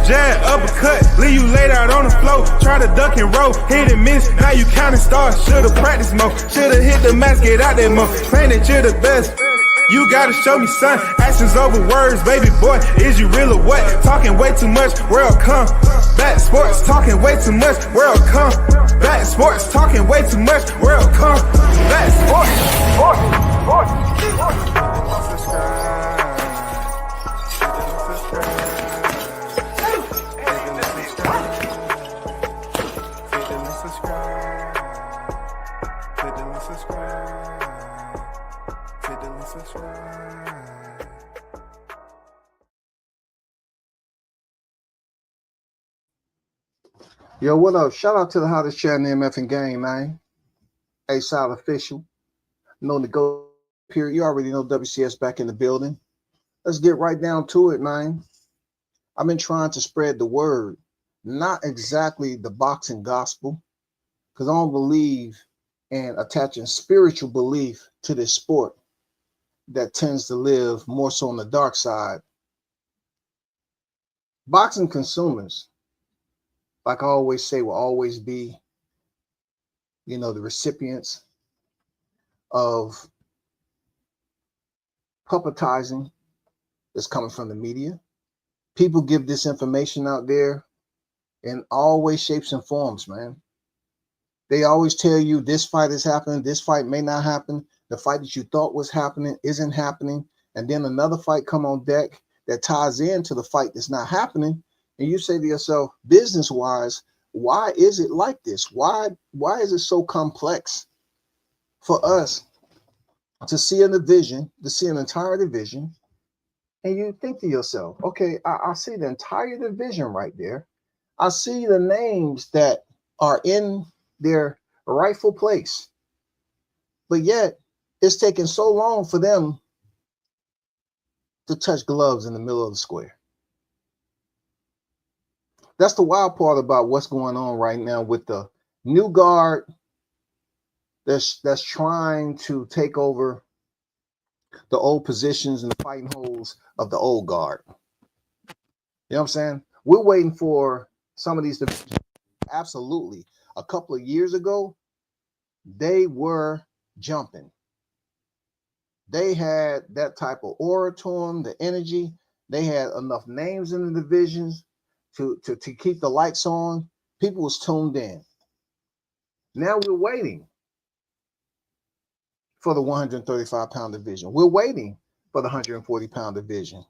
jab, uppercut, leave you laid out on the floor. Try to duck and roll, hit and miss, now you counting stars. Should've practiced more, should've hit the mask, get out there more. Claim that you're the best. You gotta show me, son. Actions over words, baby boy. Is you real or what? Talking way too much, world come. Back sports, talking way too much, world come. Back sports, talking way too much, world come. Back sports. Yo, what up? Shout out to the hottest chat in the MF game, man. A-Side official. Known to go period. You already know WCS back in the building. Let's get right down to it, man. I've been trying to spread the word, not exactly the boxing gospel, because I don't believe in attaching spiritual belief to this sport that tends to live more so on the dark side. Boxing consumers, like I always say, will always be, the recipients of puppetizing that's coming from the media. People give this information out there in all ways, shapes, and forms, man. They always tell you this fight is happening, this fight may not happen, the fight that you thought was happening isn't happening, and then another fight come on deck that ties into the fight that's not happening, and you say to yourself, business-wise, why is it like this? Why is it so complex for us to see a division, to see an entire division, and you think to yourself, okay, I see the entire division right there. I see the names that are in their rightful place, but yet it's taking so long for them to touch gloves in the middle of the square. That's the wild part about what's going on right now with the new guard that's trying to take over the old positions and the fighting holes of the old guard. You know what I'm saying? We're waiting for some of these divisions. Absolutely. A couple of years ago, they were jumping. They had that type of aura to them, the energy. They had enough names in the divisions to keep the lights on. People was tuned in. Now we're waiting for the 135-pound division. We're waiting for the 140-pound division.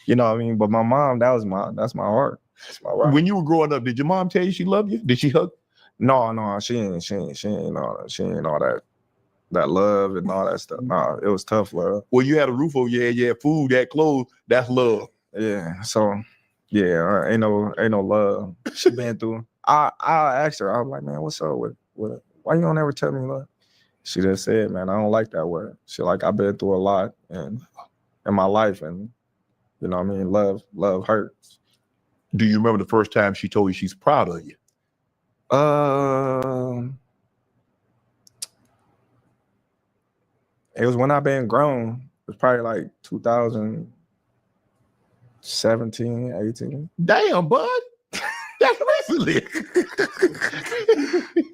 You know what I mean? But my mom, that's my heart. That's my right. When you were growing up, did your mom tell you she loved you? Did she hug? No, she ain't all that love and all that stuff. Nah, it was tough love. Well, you had a roof over your head, you had food, you had clothes. That's love. Yeah. So yeah, ain't no love. She been through. I asked her, I was like, man, what's up with why you don't ever tell me love? She just said, man, I don't like that word. She like, I've been through a lot and in my life, and you know what I mean, love hurts. Do you remember the first time she told you she's proud of you? It was when I been grown. It was probably like 2017, 18. Damn, bud. That's recently.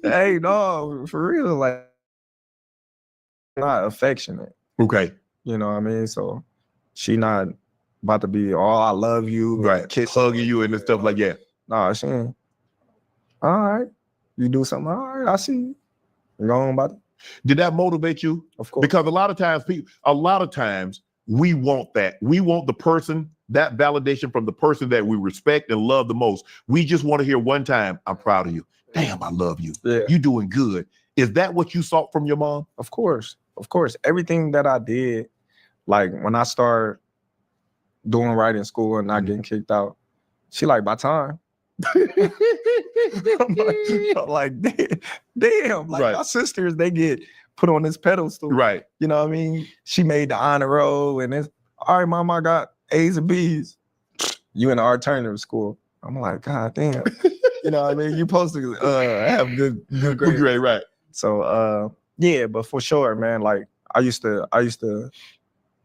Hey, no, for real, like not affectionate. Okay. You know what I mean? So she not about to be, oh, I love you, right? Kiss Hugging you and stuff like that. Nah, she ain't. All right, you do something. All right, I see you. You go on about it. Did that motivate you? Of course. Because a lot of times we want that. We want the person, that validation from the person that we respect and love the most. We just want to hear one time, I'm proud of you. Damn, I love you. Yeah. You doing good. Is that what you sought from your mom? Of course. Everything that I did, like when I started doing right in school and not getting kicked out, she like, by time. I'm like, damn, like right. my sisters, they get put on this pedestal. Right. You know what I mean? She made the honor roll and it's, all right, mom, I got A's and B's. You in the alternative school. I'm like, God damn. You know what I mean? You're supposed to have good grades. Great, right. So yeah, but for sure, man, like I used to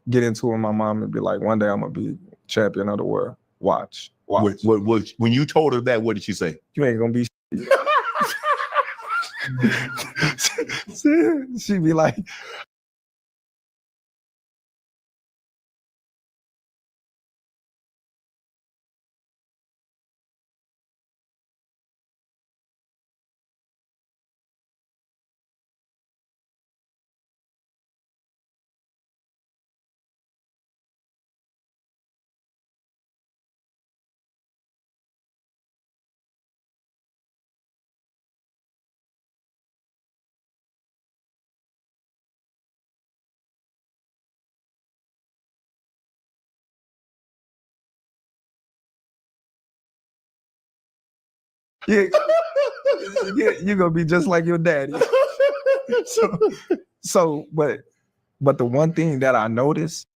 get into it with my mom and be like, one day I'm gonna be champion of the world. Watch. What, when you told her that, what did she say? You ain't gonna be she'd be like, yeah, you're gonna be just like your daddy. But the one thing that I noticed,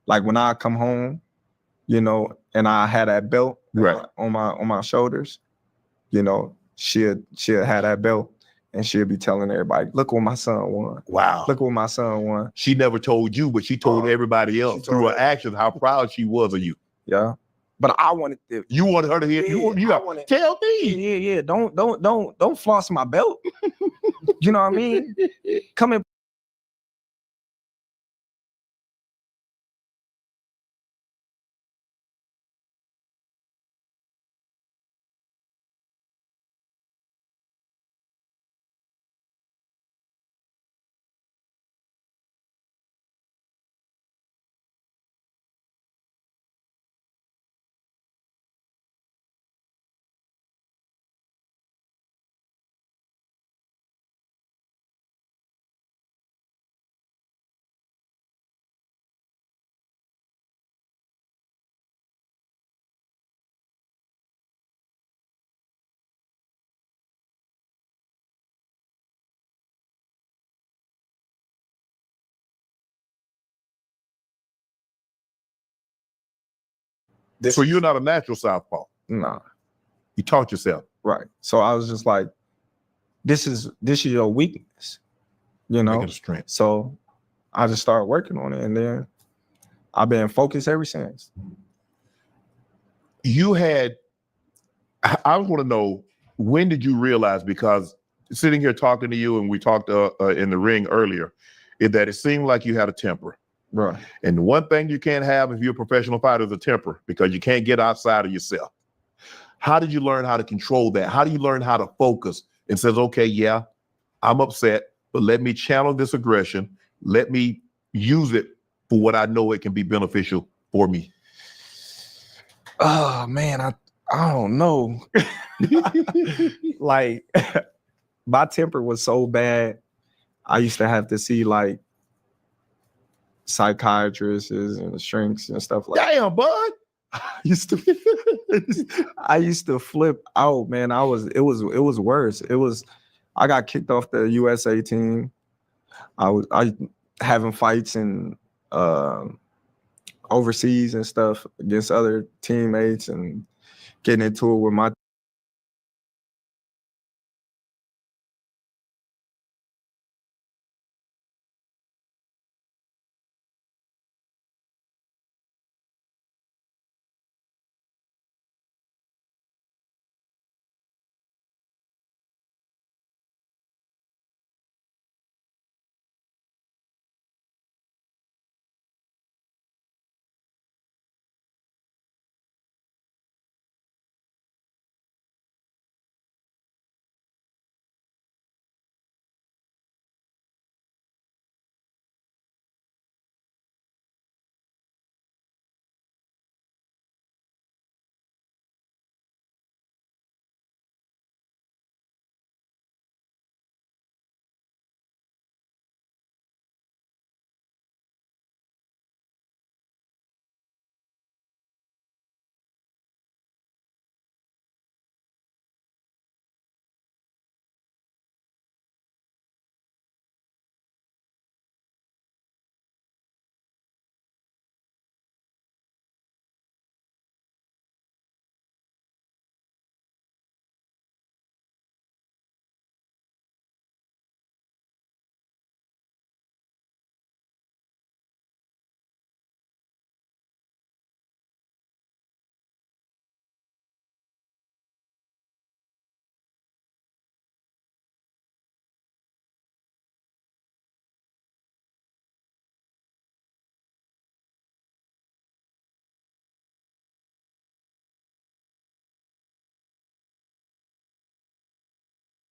like when I come home, you know, and I had that belt right on my shoulders, you know, she'll have that belt and she'll be telling everybody, look what my son won. Wow. Look what my son won. She never told you, but she told everybody else through her actions how proud she was of you. Yeah. But I wanted to. You wanted her to hear. Yeah, you got to tell me. Yeah. Don't floss my belt. You know what I mean? Come and So you're not a natural southpaw. Nah, You taught yourself. right. So I was just like, this is your weakness, you know. Make it a strength. So I just started working on it, and then I've been focused ever since. You had, I want to know, when did you realize, because sitting here talking to you, and we talked in the ring earlier, is that it seemed like you had a temper. Right. And one thing you can't have if you're a professional fighter is a temper, because you can't get outside of yourself. How did you learn how to control that? How do you learn how to focus and says, okay, yeah, I'm upset, but let me channel this aggression. Let me use it for what I know it can be beneficial for me. Oh man, I don't know. Like my temper was so bad. I used to have to see like psychiatrists and shrinks and stuff like that. Damn, bud. I used to flip out, man. It was worse. I got kicked off the USA team. I having fights in overseas and stuff against other teammates and getting into it with my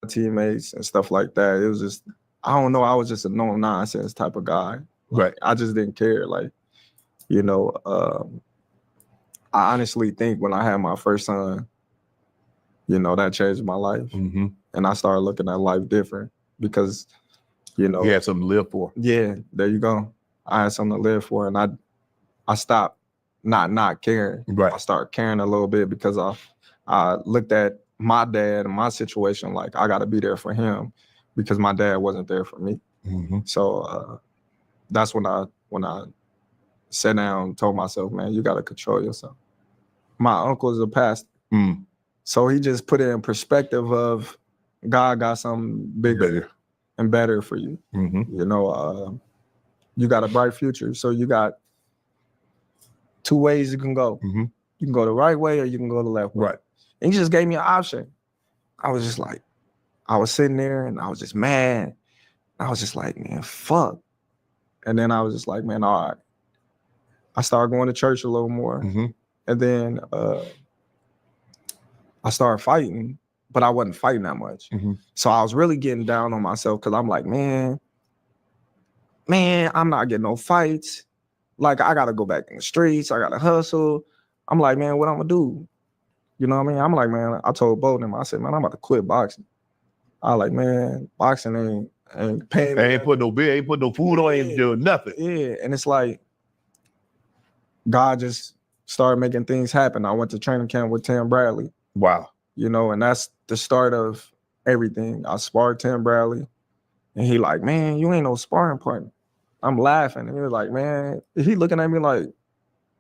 teammates and stuff like that. It was just, I don't know, I was just a no nonsense type of guy. Right. I just didn't care. Like, you know, I honestly think when I had my first son, you know, that changed my life. Mm-hmm. And I started looking at life different because, you know, You had something to live for. yeah, there you go. I had something to live for, and I stopped not caring. Right. I started caring a little bit because I looked at my dad and my situation like I got to be there for him because my dad wasn't there for me. Mm-hmm. So that's when I sat down and told myself, man, you got to control yourself. My uncle is a pastor. Mm. So he just put it in perspective of God got something bigger and better for you. Mm-hmm. You know, you got a bright future. So you got two ways you can go. Mm-hmm. You can go the right way or you can go the left way. Right. And he just gave me an option. I was just like, I was sitting there and I was just mad. I was just like, man, fuck. And then I was just like, man, all right. I started going to church a little more. Mm-hmm. And then I started fighting, but I wasn't fighting that much. Mm-hmm. So I was really getting down on myself because I'm like, man, I'm not getting no fights. Like, I got to go back in the streets. I got to hustle. I'm like, man, what I'm going to do? You know what I mean? I'm like, man, I told both of them, I said, man, I'm about to quit boxing. I like, man, boxing ain't paying me. Ain't put no bill, ain't put no food on, ain't doing nothing. Yeah, and it's like, God just started making things happen. I went to training camp with Tim Bradley. Wow. You know, and that's the start of everything. I sparred Tim Bradley, and he like, man, you ain't no sparring partner. I'm laughing, and he was like, man, he looking at me like,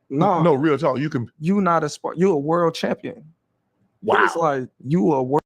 No, No, real talk. You can. you not a sport. You a world champion. Wow. It's like you a world.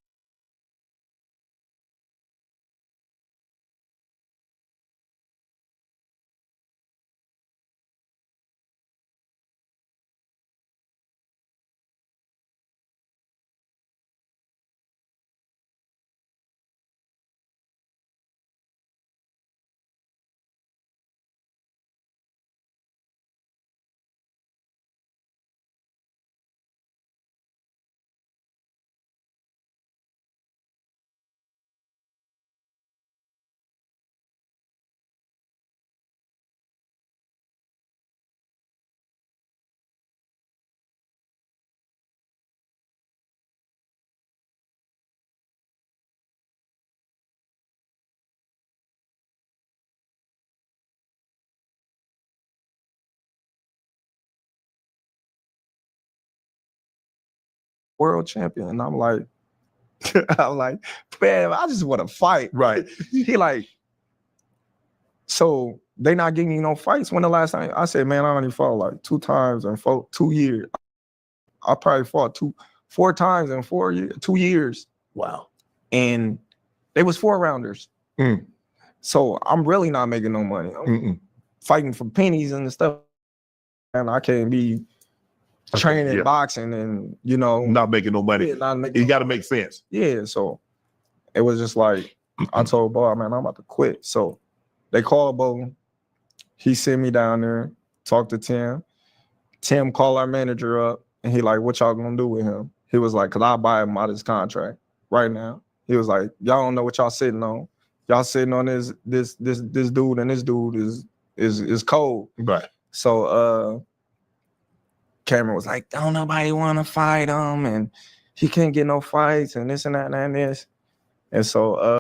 World champion. And I'm like, man, I just want to fight. Right. He like, so they not giving you no fights. When the last time I said, man, I only fought like 2 times in 2 years. I probably fought 4 times in 2 years. Wow. And they was 4-rounders. Mm. So I'm really not making no money. I'm fighting for pennies and stuff. And I can't be training boxing and, you know, not making no money. It got to make sense. Yeah. So it was just like, I told Bo, man, I'm about to quit. So they called Bo. He sent me down there, talked to Tim. Tim called our manager up and he like, what y'all gonna do with him? He was like, cause I'll buy him out of his contract right now. He was like, y'all don't know what y'all sitting on. Y'all sitting on this dude, and this dude is cold. Right. So Cameron was like, don't nobody want to fight him, and he can't get no fights, and this and that and this. And so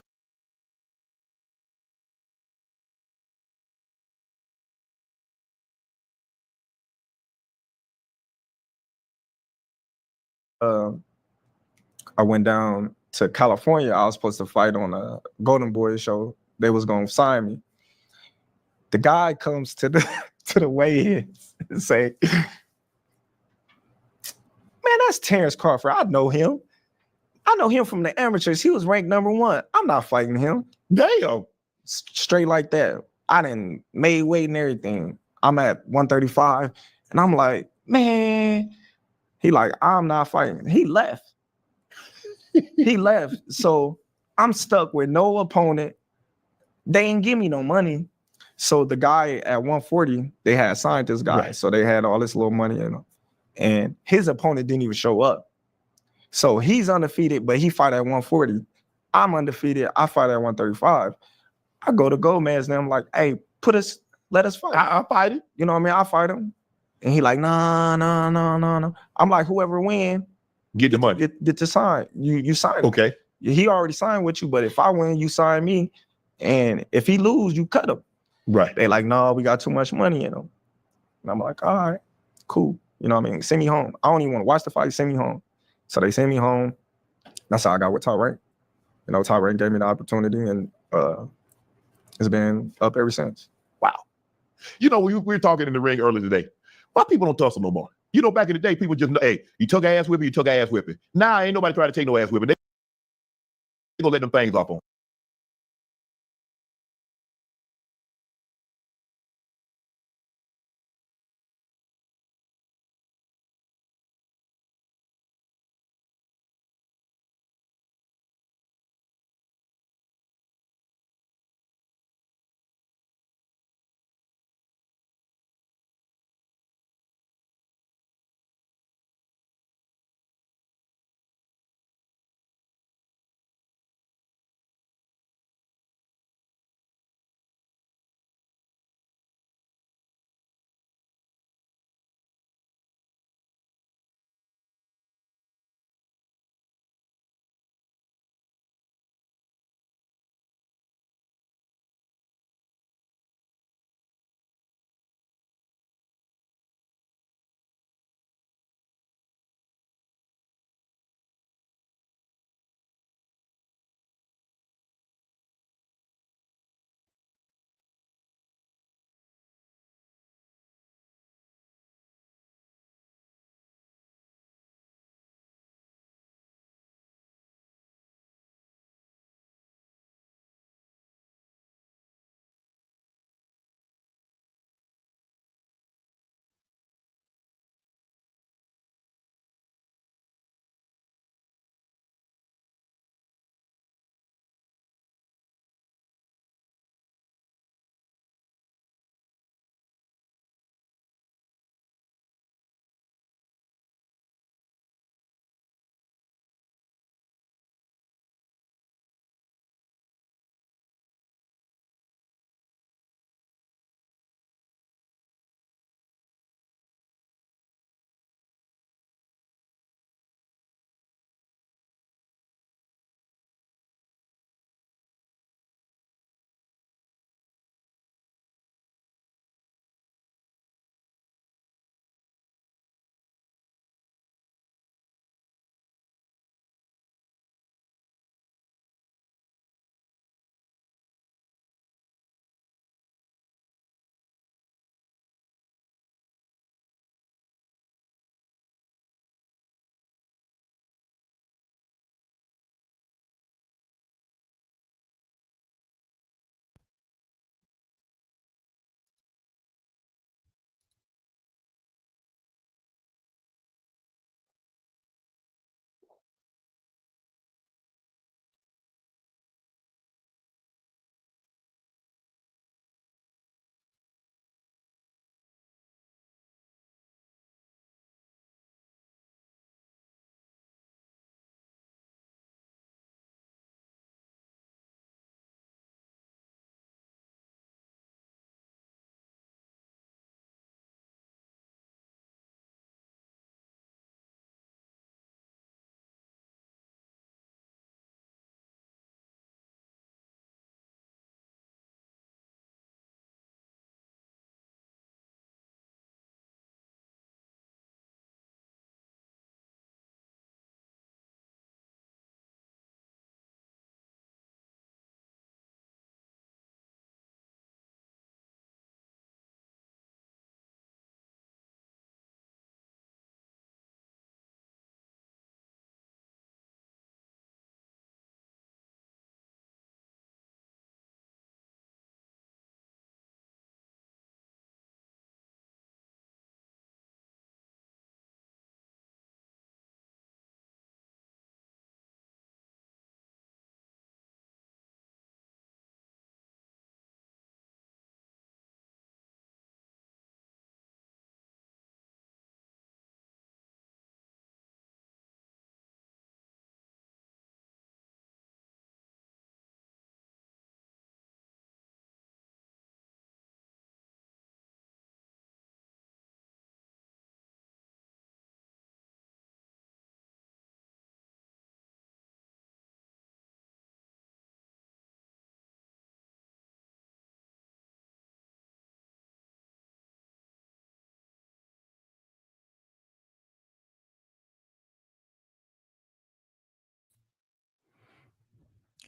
I went down to California. I was supposed to fight on a Golden Boy show. They was gonna sign me. The guy comes to the weigh-ins and say, man, that's Terrence Crawford. I know him. I know him from the amateurs. He was ranked #1. I'm not fighting him. Damn. Straight like that. I didn't made weight and everything. I'm at 135. And I'm like, man. He like, I'm not fighting. He left. He left. So I'm stuck with no opponent. They ain't give me no money. So the guy at 140, they had signed this guy. Right. So they had all this little money in him. And his opponent didn't even show up. So he's undefeated, but he fight at 140. I'm undefeated. I fight at 135. I go to Gomez and I'm like, hey, let us fight. I'll fight him. You know what I mean? I'll fight him. And he like, nah. I'm like, whoever win, get the money. Get to sign. You sign. Okay. He already signed with you, but if I win, you sign me. And if he lose, you cut him. Right. They like, no, we got too much money in him. And I'm like, all right, cool. You know what I mean? Send me home. I don't even want to watch the fight. Send me home. So they sent me home. That's how I got with Top Rank. You know, Top Rank gave me the opportunity, and it's been up ever since. Wow. You know, we were talking in the ring earlier today. Why people don't tussle no more? You know, back in the day, people just know, hey, you took ass whipping, Now ain't nobody trying to take no ass whipping. They gonna let them things off on.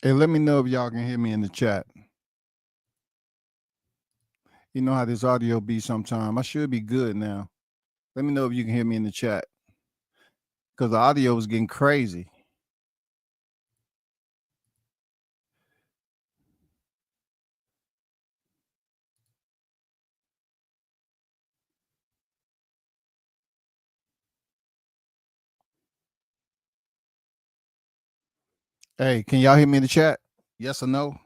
Hey, let me know if y'all can hear me in the chat. You know how this audio be sometime. I should be good now. Let me know if you can hear me in the chat. Because the audio is getting crazy. Hey, can y'all hear me in the chat? Yes or no?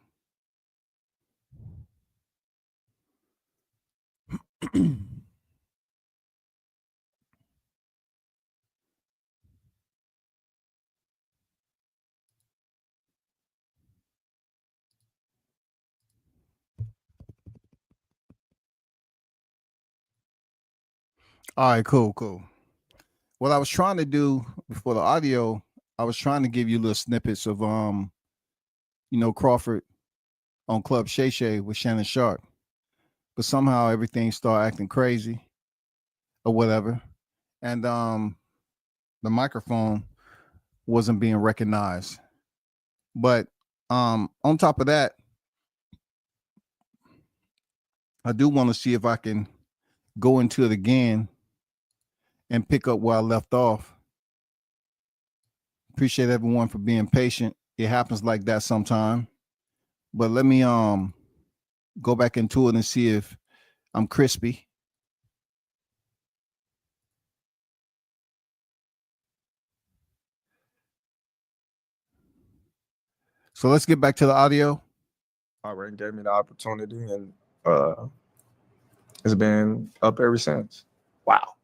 All right, cool. What I was trying to do before the audio, I was trying to give you little snippets of Crawford on Club Shay Shay with Shannon Sharp. But somehow everything started acting crazy or whatever. And the microphone wasn't being recognized. But on top of that, I do want to see if I can go into it again and pick up where I left off. Appreciate everyone for being patient. It happens like that sometime. But let me go back into it and see if I'm crispy. So let's get back to the audio. Already gave me the opportunity, and it's been up ever since. Wow.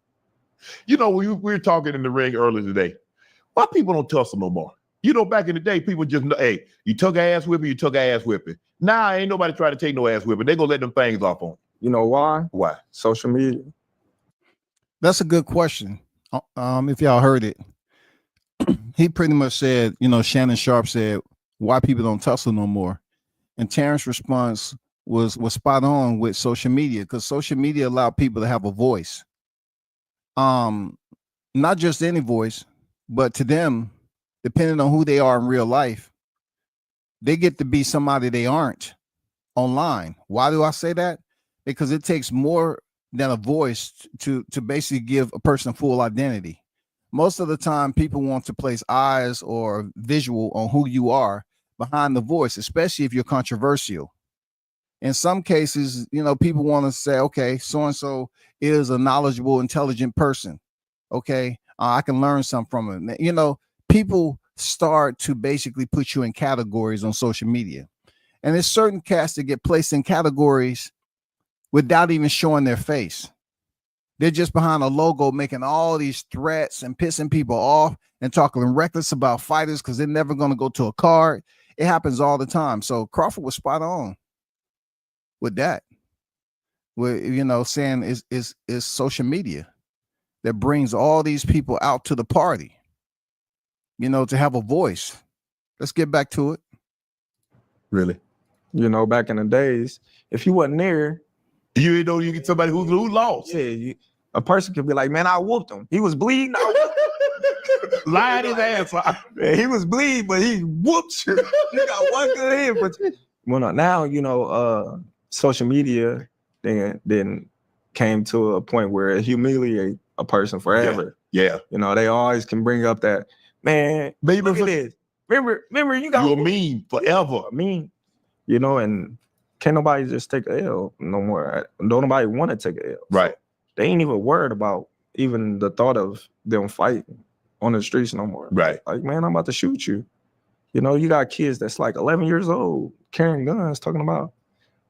You know, we were talking in the ring earlier today. Why people don't tussle no more? You know, back in the day, people just know, hey, you took ass whipping, you took ass whipping. Now ain't nobody trying to take no ass whipping. They gonna let them things off on. You know why? Why? Social media. That's a good question. If y'all heard it, he pretty much said, Shannon Sharp said, why people don't tussle no more. And Terrence's response was spot on with social media, because social media allowed people to have a voice. Not just any voice, but to them, depending on who they are in real life, they get to be somebody they aren't online. Why do I say that? Because it takes more than a voice to basically give a person a full identity. Most of the time, people want to place eyes or visual on who you are behind the voice, especially if you're controversial. In some cases, people want to say, okay, so-and-so is a knowledgeable, intelligent person. Okay, I can learn something from him. People start to basically put you in categories on social media. And there's certain cats that get placed in categories without even showing their face. They're just behind a logo making all these threats and pissing people off and talking reckless about fighters because they're never going to go to a card. It happens all the time. So Crawford was spot on with that. With saying is social media that brings all these people out to the party, to have a voice. Let's get back to it. Really? Back in the days, if you wasn't there, you get somebody who lost. Yeah, a person could be like, man, I whooped him. He was bleeding. Lied his ass off. Man, he was bleeding, but he whooped you. You got one good hit. But now, social media then came to a point where it humiliates a person forever. Yeah. They always can bring up that, man, baby, look at this. Remember, you got you're mean forever. Mean, and can't nobody just take a L no more. Don't nobody want to take a L. Right. So they ain't even worried about even the thought of them fighting on the streets no more. Right. Like, man, I'm about to shoot you. You got kids that's like 11 years old carrying guns talking about,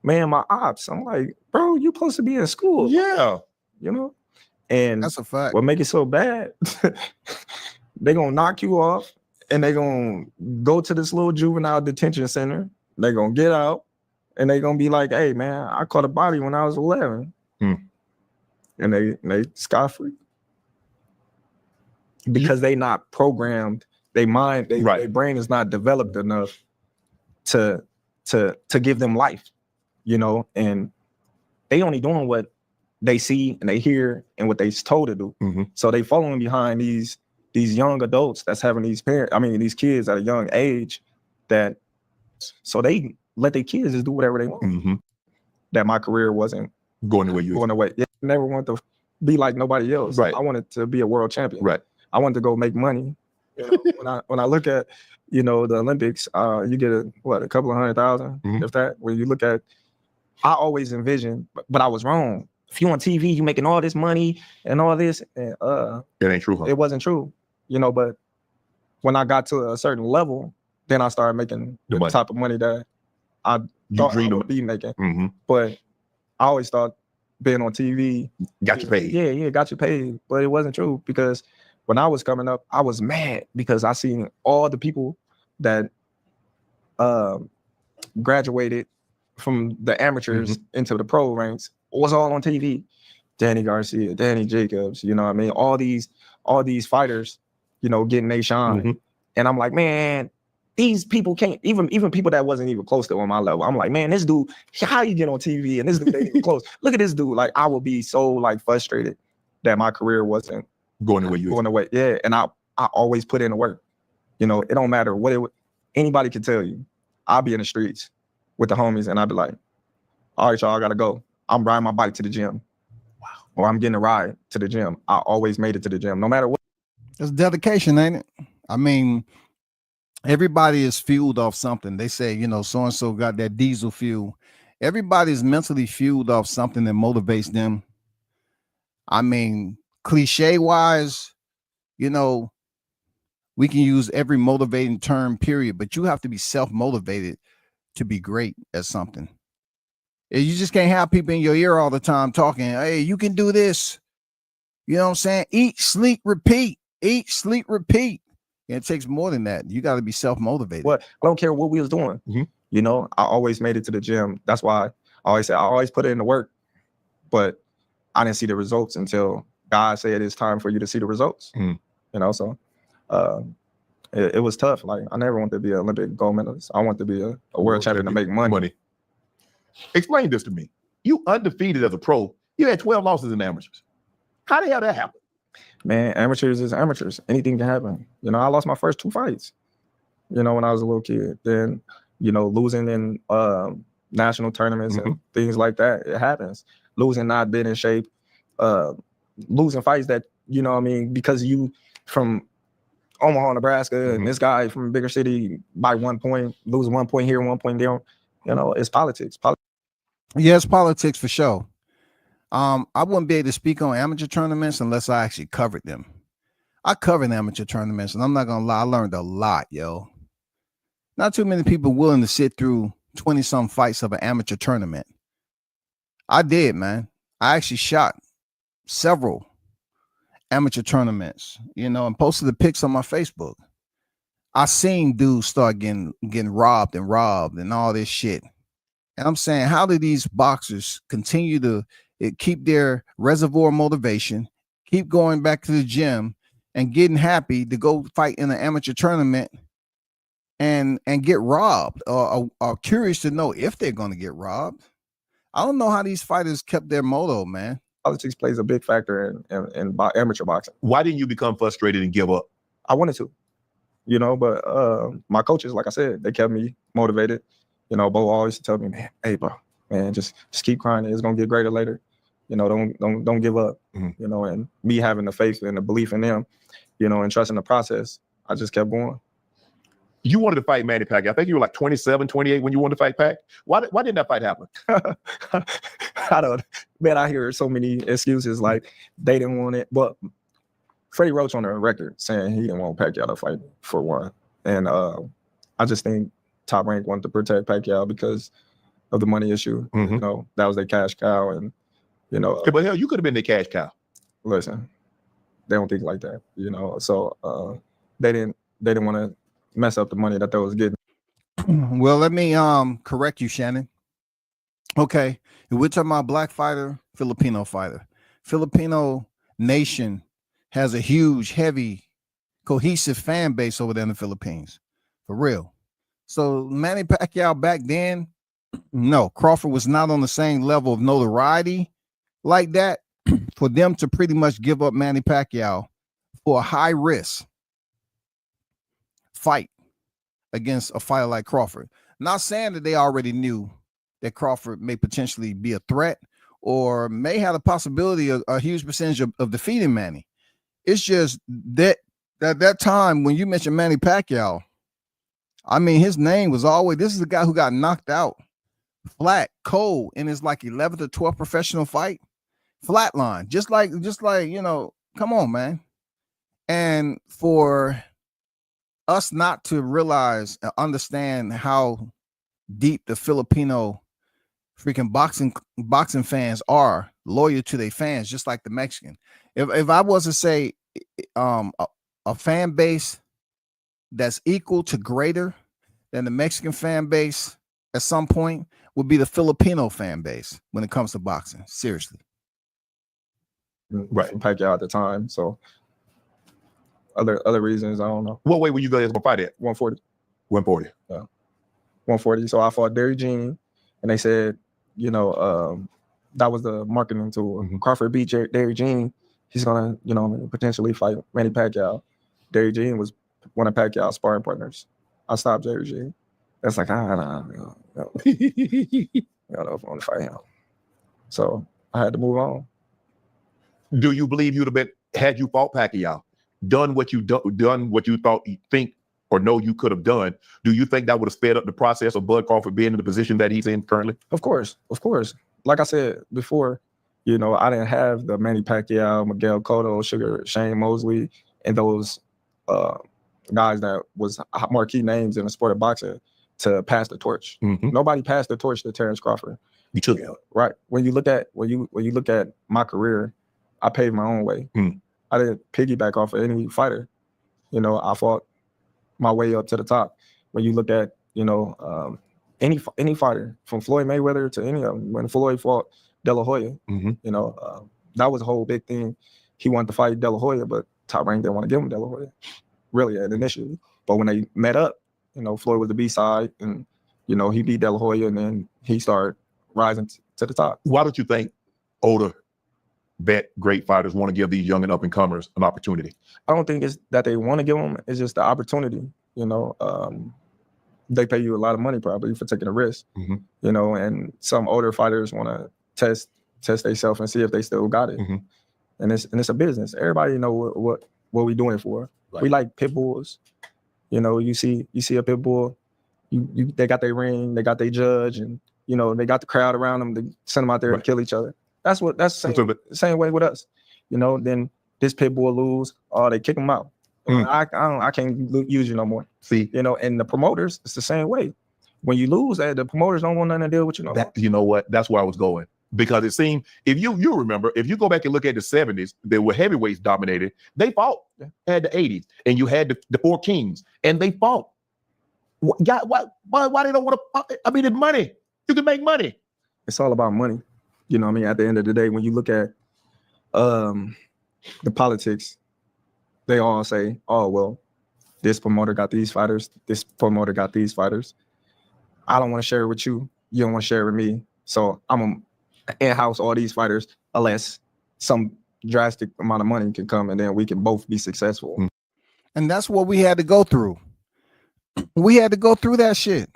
man, my ops. I'm like, bro, you supposed to be in school. Yeah. And that's a fact. What make it so bad, they gonna knock you off and they gonna go to this little juvenile detention center. They gonna get out and they gonna be like, hey, man, I caught a body when I was 11. And they scot-free. Because they not programmed, their brain is not developed enough to give them life, and they only doing what they see and they hear and what they told to do. Mm-hmm. So they following behind these young adults that's having these kids at a young age that So they let their kids just do whatever they want. Mhm. That my career wasn't Going the way you going away. Yeah, I never wanted to be like nobody else. Right. I wanted to be a world champion. Right. I wanted to go make money. You know, when I look at, the Olympics, you get a couple of 100,000, Mhm. if that. When you look at, I always envisioned, but I was wrong. If you on TV, you making all this money and all this, and It ain't true, huh? it wasn't true. But when I got to a certain level, then I started making The the money. type of money that I You thought I dreamed would of. be making. Mhm. But I always thought being on TV, Got you paid. yeah, got you paid. But it wasn't true, because when I was coming up, I was mad because I seen all the people that graduated from the amateurs into the pro ranks was all on TV. Danny Garcia, Danny Jacobs, you know what I mean? All these fighters, getting they shine. Mhm. And I'm like, man, these people can't, even people that wasn't even close to on my level. I'm like, man, this dude, how you get on TV and this dude ain't even close? Look at this dude. Like, I would be so like frustrated that my career wasn't Going the way you going away. Yeah. And I always put in the work. It don't matter what anybody can tell you. I'll be in the streets with the homies and I'll be like, all right, y'all, I gotta go. I'm riding my bike to the gym. Wow. Or I'm getting a ride to the gym. I always made it to the gym, no matter what. It's dedication, ain't it? I mean, everybody is fueled off something. They say, so-and-so got that diesel fuel. Everybody's mentally fueled off something that motivates them. I mean, cliche wise, we can use every motivating term, period, but you have to be self-motivated to be great at something. You just can't have people in your ear all the time talking, hey, you can do this. You know what I'm saying? Eat, sleep, repeat. Eat, sleep, repeat. And it takes more than that. You got to be self-motivated. What? I don't care what we was doing. I always made it to the gym. That's why I always say I always put it in the work, but I didn't see the results until God said it's time for you to see the results. So it was tough. Like, I never wanted to be an Olympic gold medalist. I want to be a world champion to make money. Explain this to me. You undefeated as a pro. You had 12 losses in amateurs. How the hell that happened? Man, amateurs is amateurs. Anything can happen. I lost my first 2 fights, when I was a little kid. Then, losing in national tournaments and things like that, it happens. Losing, not being in shape, losing fights that, because you from Omaha, Nebraska, and this guy from a bigger city by 1 point, lose 1 point here, 1 point there. It's politics. Yes, politics for sure. I wouldn't be able to speak on amateur tournaments unless I actually covered them. I covered amateur tournaments, and I'm not gonna lie, I learned a lot, yo. Not too many people willing to sit through 20-some fights of an amateur tournament. I did, man. I actually shot several amateur tournaments, and posted the pics on my Facebook. I seen dudes start getting robbed and all this shit. And I'm saying, how do these boxers continue to keep their reservoir motivation, keep going back to the gym and getting happy to go fight in an amateur tournament and get robbed, or are curious to know if they're going to get robbed? I don't know how these fighters kept their moto, man. Politics plays a big factor in amateur boxing. Why didn't you become frustrated and give up? I wanted to, but my coaches, like I said, they kept me motivated. Bo always tell me, man, hey, bro, man, just keep crying. It's gonna get greater later. Don't give up. And me having the faith and the belief in them, and trusting the process, I just kept going. You wanted to fight Manny Pacquiao. I think you were like 27, 28 when you wanted to fight Pac. Why didn't that fight happen? I hear so many excuses like they didn't want it. But Freddie Roach on the record saying he didn't want Pacquiao to fight for one. And I just think Top Rank wanted to protect Pacquiao because of the money issue. That was their cash cow. And, but hell, you could have been the cash cow. Listen, they don't think like that, So they didn't want to mess up the money that they was getting. Well, let me correct you, Shannon. Okay, we're talking about black fighter, Filipino fighter. Filipino nation has a huge, heavy, cohesive fan base over there in the Philippines, for real. So Manny Pacquiao back then, no, Crawford was not on the same level of notoriety like that for them to pretty much give up Manny Pacquiao for a high risk fight against a fighter like Crawford. Not saying that they already knew that Crawford may potentially be a threat or may have the possibility of a huge percentage of defeating Manny. It's just that time when you mentioned Manny Pacquiao, I mean, his name was always, this is the guy who got knocked out flat, cold in his like 11th or 12th professional fight. Flatline, just like, come on, man. And for us not to realize and understand how deep the Filipino freaking boxing fans are loyal to their fans, just like the Mexican. If I was to say a fan base that's equal to greater than the Mexican fan base at some point would be the Filipino fan base when it comes to boxing. Seriously. Right. Pacquiao at the time. So other reasons, I don't know. What weight were you guys gonna fight at? 140. 140. Yeah. 140. So I fought Derry Jean, and they said, that was the marketing tool. Crawford beat Derry Jean. He's gonna, potentially fight Manny Pacquiao. Derry Jean was one of Pacquiao's sparring partners. I stopped Derry Jean. That's like, I don't know if I want to fight him. So I had to move on. Do you believe you'd have been, had you fought Pacquiao, done what you thought you think or know you could have done? Do you think that would have sped up the process of Bud Crawford being in the position that he's in currently? Of course. Like I said before, I didn't have the Manny Pacquiao, Miguel Cotto, Sugar Shane Mosley, and those guys that was marquee names in the sport of boxing to pass the torch. Nobody passed the torch to Terrence Crawford. You took it. Right. When you look at my career, I paved my own way. I didn't piggyback off of any fighter. I fought my way up to the top. When you look at, any fighter from Floyd Mayweather to any of them, when Floyd fought De La Hoya, that was a whole big thing. He wanted to fight De La Hoya, but Top Rank didn't want to give him De La Hoya, really, initially. But when they met up, Floyd was the B-side, and, he beat De La Hoya, and then he started rising to the top. Why don't you think older great fighters want to give these young and up and comers an opportunity? I don't think it's that they want to give them, it's just the opportunity. They pay you a lot of money probably for taking a risk, and some older fighters want to test themselves and see if they still got it. And it's a business. Everybody know what we doing it for. Right. We like pit bulls. You see a pit bull, they got their ring, they got their judge, and they got the crowd around them to send them out there to kill each other. That's the same way with us. Then this pit bull lose, they kick them out. I can't use you no more. See, and the promoters, it's the same way. When you lose, the promoters don't want nothing to deal with you no more. You know what? That's where I was going. Because it seemed, if you remember, if you go back and look at the 70s, they were heavyweights dominated. They fought. Had the 80s, and you had the four kings, and they fought. Why they don't want to? I mean, it's money. You can make money. It's all about money. At the end of the day, when you look at the politics, they all say, oh, well, this promoter got these fighters. This promoter got these fighters. I don't want to share it with you. You don't want to share it with me. So I'm going to in-house all these fighters unless some drastic amount of money can come and then we can both be successful. And that's what we had to go through. We had to go through that shit.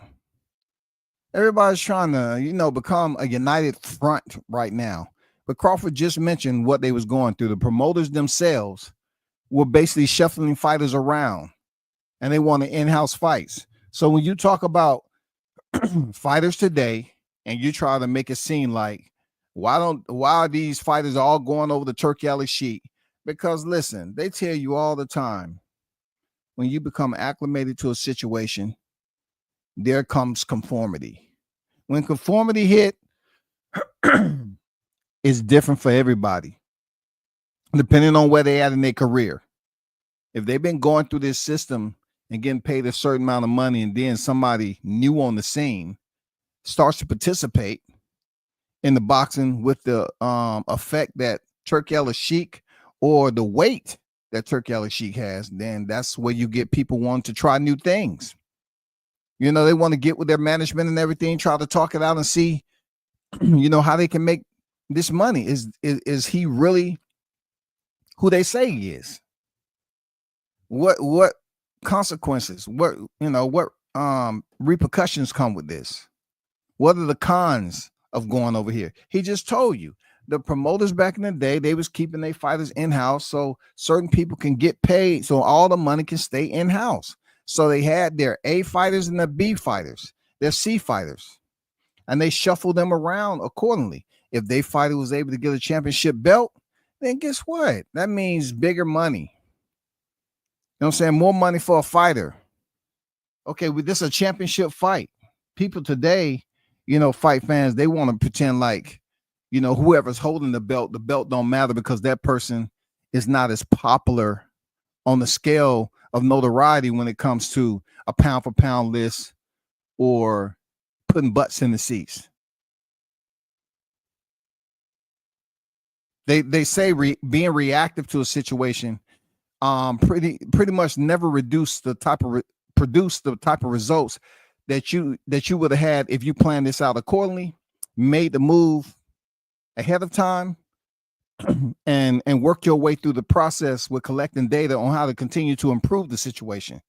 Everybody's trying to, become a united front right now. But Crawford just mentioned what they was going through. The promoters themselves were basically shuffling fighters around, and they wanted in-house fights. So when you talk about fighters today, and you try to make it seem like why are these fighters all going over the Turkey Alley Sheik? Because listen, they tell you all the time, when you become acclimated to a situation, there comes conformity. When conformity hit, it's different for everybody, depending on where they at in their career. If they've been going through this system and getting paid a certain amount of money, and then somebody new on the scene starts to participate in the boxing with the effect that Turkey Alley Sheik or the weight that Turkey Alley Sheik has, then that's where you get people wanting to try new things. They want to get with their management and everything, try to talk it out and see, how they can make this money. Is he really who they say he is? What consequences? What repercussions come with this? What are the cons of going over here? He just told you. The promoters back in the day, they was keeping their fighters in-house so certain people can get paid, so all the money can stay in-house. So they had their A fighters and their B fighters, their C fighters, and they shuffled them around accordingly. If their fighter was able to get a championship belt, then guess what? That means bigger money. You know what I'm saying? More money for a fighter. Okay, with this a championship fight. People today, fight fans, they want to pretend like, whoever's holding the belt don't matter because that person is not as popular on the scale of notoriety when it comes to a pound for pound list or putting butts in the seats. They say being reactive to a situation pretty much never produce the type of results that you would have had if you planned this out accordingly, made the move ahead of time, and work your way through the process with collecting data on how to continue to improve the situation.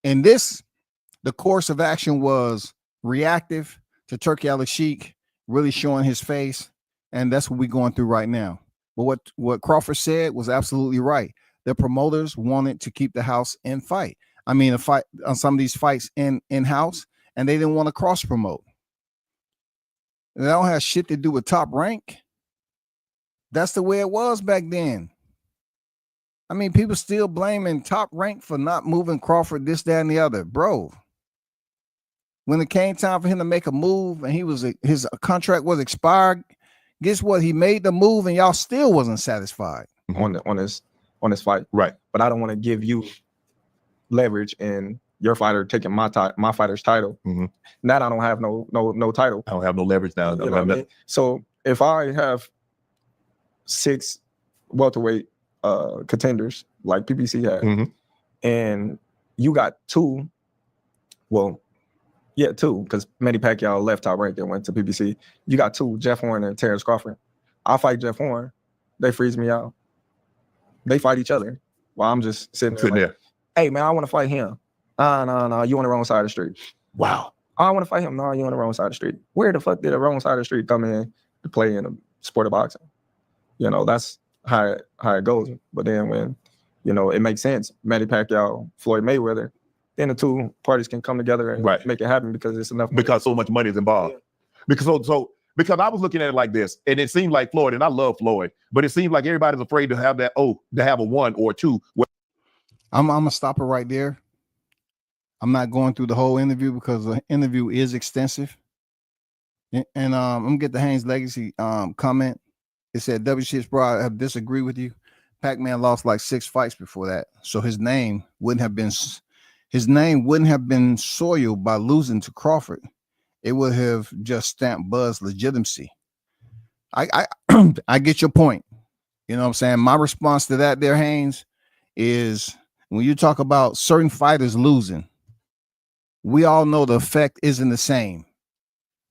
And the course of action was reactive to Turkey Al-Sheikh really showing his face, and that's what we're going through right now. But what Crawford said was absolutely right. The promoters wanted to keep the house in fight. I mean, a fight on some of these fights in-house, and they didn't want to cross promote. They don't have shit to do with Top Rank. That's the way it was back then. I mean, people still blaming Top Rank for not moving Crawford, this, that, and the other. Bro, when it came time for him to make a move and his contract was expired, guess what? He made the move and y'all still wasn't satisfied. on this fight. Right. But I don't want to give you leverage in your fighter taking my fighter's title. Mm-hmm. Now I don't have no title. I don't have no leverage now. You know what I mean? So if I have 6 welterweight contenders like PBC had, mm-hmm. and you got 2, well, yeah, 2, because Manny Pacquiao left Top Rank and went to PBC. You got 2, Jeff Horn and Terrence Crawford. I fight Jeff Horn, they freeze me out. They fight each other while I'm just sitting there. Hey man, I want to fight him. No, you on the wrong side of the street. Wow. I want to fight him. No, you on the wrong side of the street. Where the fuck did the wrong side of the street come in to play in the sport of boxing? That's how it goes. But then when, it makes sense, Manny Pacquiao, Floyd Mayweather, then the 2 parties can come together and make it happen because it's enough money. Because so much money is involved. Yeah. Because I was looking at it like this, and it seemed like Floyd, and I love Floyd, but it seems like everybody's afraid to have to have a 1 or 2. I'm gonna stop it right there. I'm not going through the whole interview because the interview is extensive. And I'm gonna get the Haynes Legacy comment. It said WCS bro, I have disagreed with you. Pac-Man lost like 6 fights before that, so his name wouldn't have been soiled by losing to Crawford. It would have just stamped Buzz legitimacy. I I get your point. You know what I'm saying? My response to that there, Haynes, is when you talk about certain fighters losing, we all know the effect isn't the same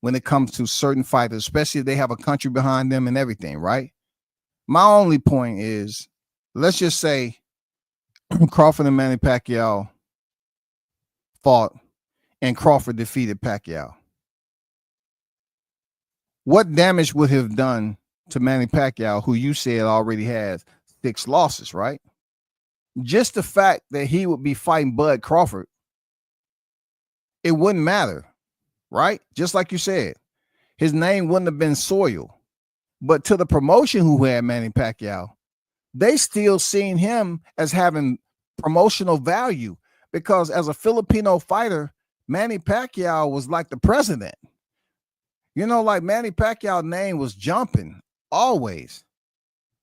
when it comes to certain fighters, especially if they have a country behind them and everything, right? My only point is, let's just say Crawford and Manny Pacquiao fought and Crawford defeated Pacquiao. What damage would have done to Manny Pacquiao, who you said already has 6 losses, right? Just the fact that he would be fighting Bud Crawford, it wouldn't matter, right? Just like you said, his name wouldn't have been soiled. But to the promotion who had Manny Pacquiao, they still seen him as having promotional value because as a Filipino fighter, Manny Pacquiao was like the president. Like Manny Pacquiao's name was jumping always.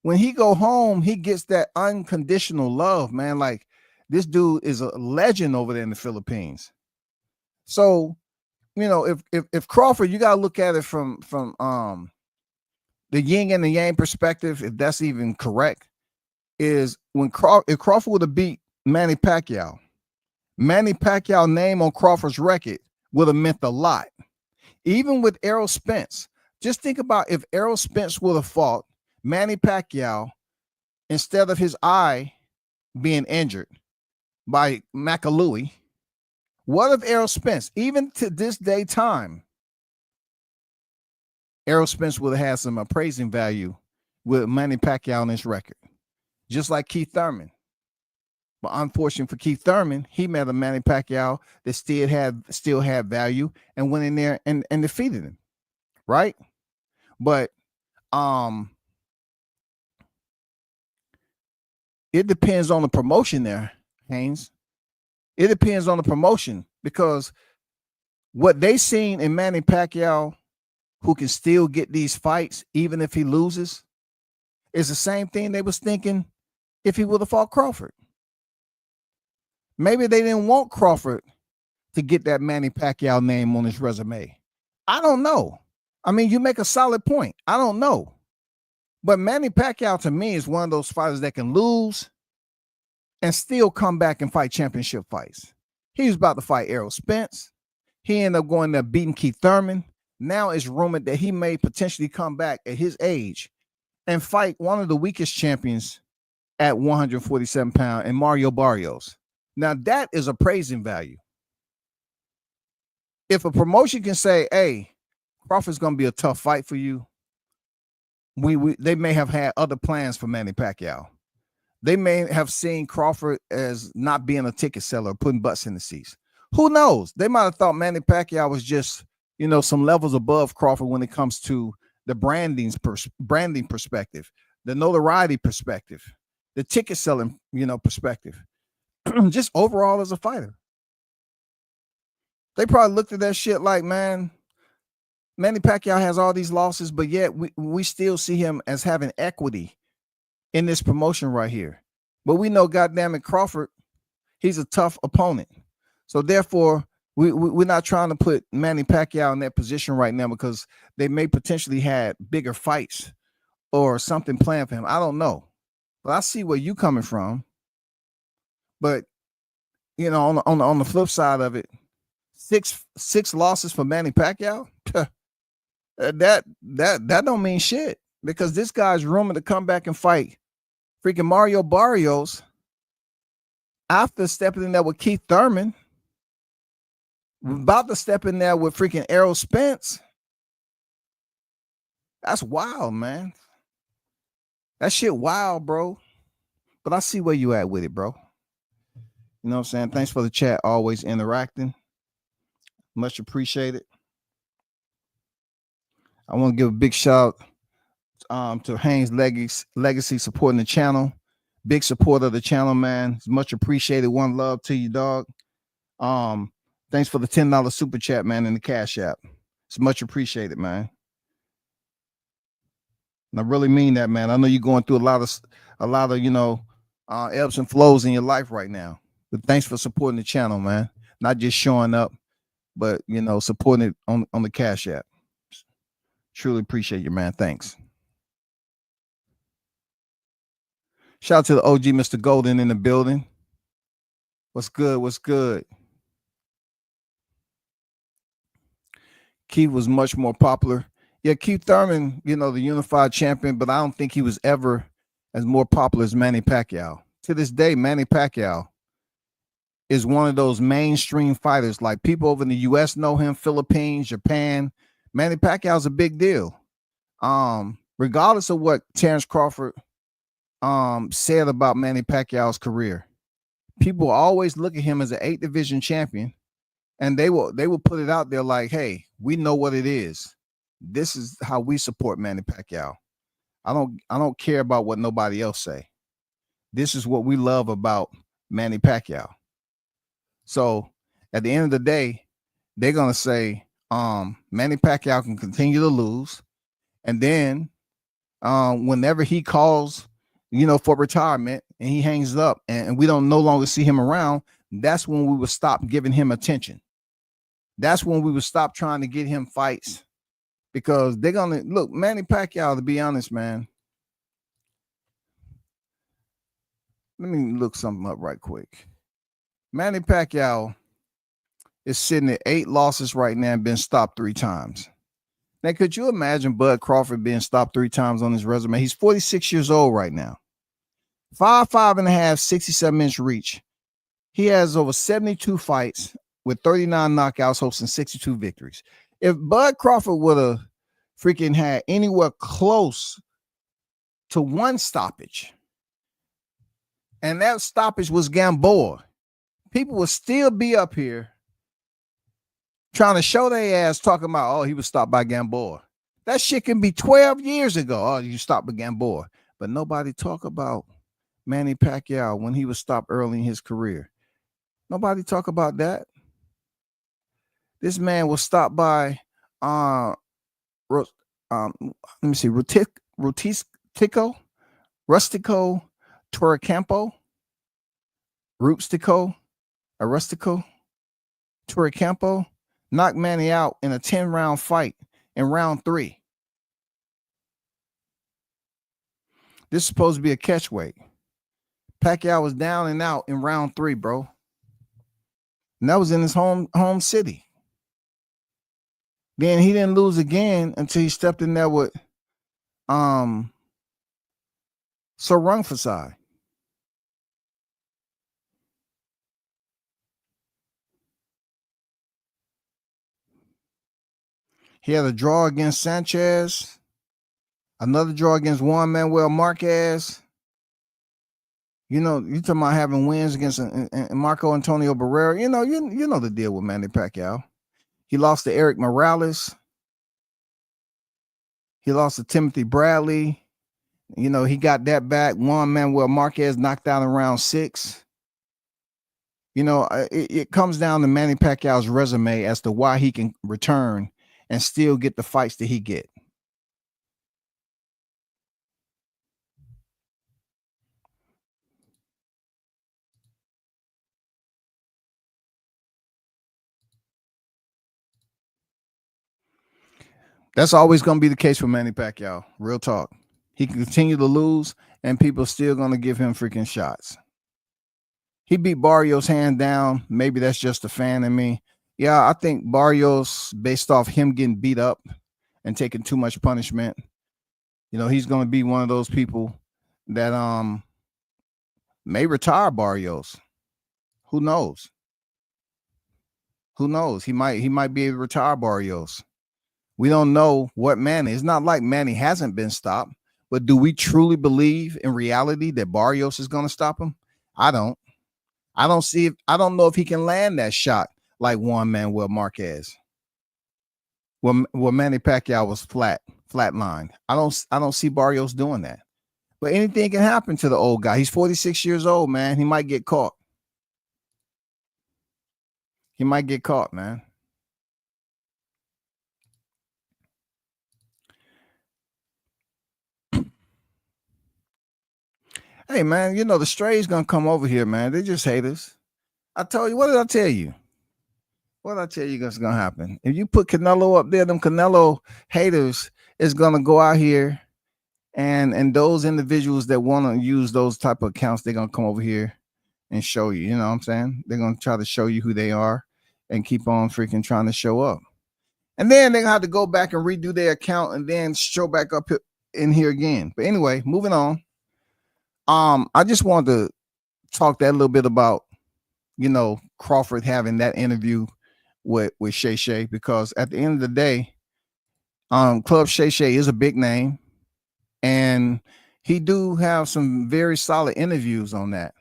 When he go home, he gets that unconditional love, man. Like this dude is a legend over there in the Philippines. So, if Crawford, you gotta look at it from the yin and the yang perspective, if that's even correct, is if Crawford would have beat Manny Pacquiao name on Crawford's record would have meant a lot. Even with Errol Spence, just think about if Errol Spence would have fought Manny Pacquiao instead of his eye being injured by McAlooey, What if Errol Spence, even to this day time, Errol Spence would have had some appraising value with Manny Pacquiao on his record, just like Keith Thurman. But unfortunately for Keith Thurman, he met a Manny Pacquiao that still had value and went in there and defeated him, right? But it depends on the promotion there, Haynes. It depends on the promotion, because what they seen in Manny Pacquiao, who can still get these fights even if he loses, is the same thing they was thinking if he would have fought Crawford. Maybe they didn't want Crawford to get that Manny Pacquiao name on his resume. I don't know. I mean, you make a solid point. I don't know. But Manny Pacquiao, to me, is one of those fighters that can lose and still come back and fight championship fights. He was about to fight Errol Spence. He ended up going there beating Keith Thurman. Now it's rumored that he may potentially come back at his age and fight one of the weakest champions at 147 pounds, and Mario Barrios. Now that is appraising value. If a promotion can say, hey, Crawford's going to be a tough fight for you, they may have had other plans for Manny Pacquiao. They may have seen Crawford as not being a ticket seller, putting butts in the seats. Who knows? They might have thought Manny Pacquiao was just, some levels above Crawford when it comes to the branding perspective, the notoriety perspective, the ticket selling, perspective, just overall as a fighter. They probably looked at that shit like, man, Manny Pacquiao has all these losses, but yet we still see him as having equity in this promotion right here. But we know, goddamn it, Crawford, he's a tough opponent. So therefore, we're not trying to put Manny Pacquiao in that position right now because they may potentially had bigger fights or something planned for him. I don't know. But I see where you coming from. But on the flip side of it, six losses for Manny Pacquiao, that don't mean shit, because this guy's rumored to come back and fight freaking Mario Barrios after stepping in there with Keith Thurman, about to step in there with freaking Errol Spence. That's wild, man. That shit wild, bro. But I see where you at with it, bro. You know what I'm saying? Thanks for the chat, always interacting. Much appreciated. I want to give a big shout to Haynes Legacy supporting the channel. Big support of the channel, man. It's much appreciated. One love to you, dog. Thanks for the $10 super chat, man, in the Cash App. It's much appreciated, man. And I really mean that, man. I know you're going through a lot of ebbs and flows in your life right now. But thanks for supporting the channel, man. Not just showing up, but supporting it on the Cash App. Truly appreciate you, man. Thanks. Shout out to the OG Mr. Golden in the building. What's good? What's good? Keith was much more popular. Yeah, Keith Thurman, the unified champion, but I don't think he was ever as more popular as Manny Pacquiao. To this day, Manny Pacquiao is one of those mainstream fighters. Like, people over in the U.S. know him, Philippines, Japan. Manny Pacquiao is a big deal. Regardless of what Terrence Crawford said about Manny Pacquiao's career, people always look at him as an 8th division champion, and they will put it out there like, hey, we know what it is. This is how we support Manny Pacquiao. I don't care about what nobody else say. This is what we love about Manny Pacquiao. So at the end of the day, they're gonna say Manny Pacquiao can continue to lose, and then whenever he calls, for retirement and he hangs up and we don't no longer see him around, that's when we would stop giving him attention. That's when we would stop trying to get him fights, because they're gonna look, Manny Pacquiao, to be honest, man. Let me look something up right quick. Manny Pacquiao is sitting at 8 losses right now and been stopped 3 times. Now, could you imagine Bud Crawford being stopped 3 times on his resume? He's 46 years old right now. 5'5.5", 67-inch reach. He has over 72 fights, with 39 knockouts, hosting 62 victories. If Bud Crawford would have freaking had anywhere close to one stoppage, and that stoppage was Gamboa, people would still be up here trying to show their ass talking about, oh, he was stopped by Gamboa. That shit can be 12 years ago. Oh, you stopped by Gamboa. But nobody talk about Manny Pacquiao when he was stopped early in his career. Nobody talk about that. This man was stopped by let me see, Rustico Torrecampo, Rustico Torrecampo knocked Manny out in a 10-round fight in round 3. This is supposed to be a catch weight. Pacquiao was down and out in round 3, bro. And that was in his home city. Then he didn't lose again until he stepped in there with Sarung Fasai. He had a draw against Sanchez, another draw against Juan Manuel Marquez. You know, you talking about having wins against Marco Antonio Barrera. You know the deal with Manny Pacquiao. He lost to Eric Morales. He lost to Timothy Bradley. You know, he got that back. Juan Manuel Marquez knocked out in round 6. You know, it comes down to Manny Pacquiao's resume as to why he can return and still get the fights that he get. That's always going to be the case for Manny Pacquiao. Real talk. He can continue to lose, and people are still going to give him freaking shots. He beat Barrios hand down. Maybe that's just a fan in me. Yeah, I think Barrios, based off him getting beat up and taking too much punishment, you know, he's going to be one of those people that may retire Barrios. Who knows? Who knows? He might be able to retire Barrios. We don't know what Manny. It's not like Manny hasn't been stopped, but do we truly believe in reality that Barrios is going to stop him? I don't. I don't know if he can land that shot like Juan Manuel Marquez. Well, Manny Pacquiao was flatlined. I don't see Barrios doing that. But anything can happen to the old guy. He's 46 years old, man. He might get caught. Man. Hey, man, you know, the Strays going to come over here, man. They just haters. I told you, what did I tell you? What did I tell you that's going to happen? If you put Canelo up there, them Canelo haters is going to go out here, and those individuals that want to use those type of accounts, they're going to come over here and show you. You know what I'm saying? They're going to try to show you who they are and keep on freaking trying to show up. And then they're going to have to go back and redo their account and then show back up in here again. But anyway, moving on. I just wanted to talk that a little bit about, you know, Crawford having that interview with Shay Shay, because at the end of the day, Club Shay Shay is a big name, and he do have some very solid interviews on that.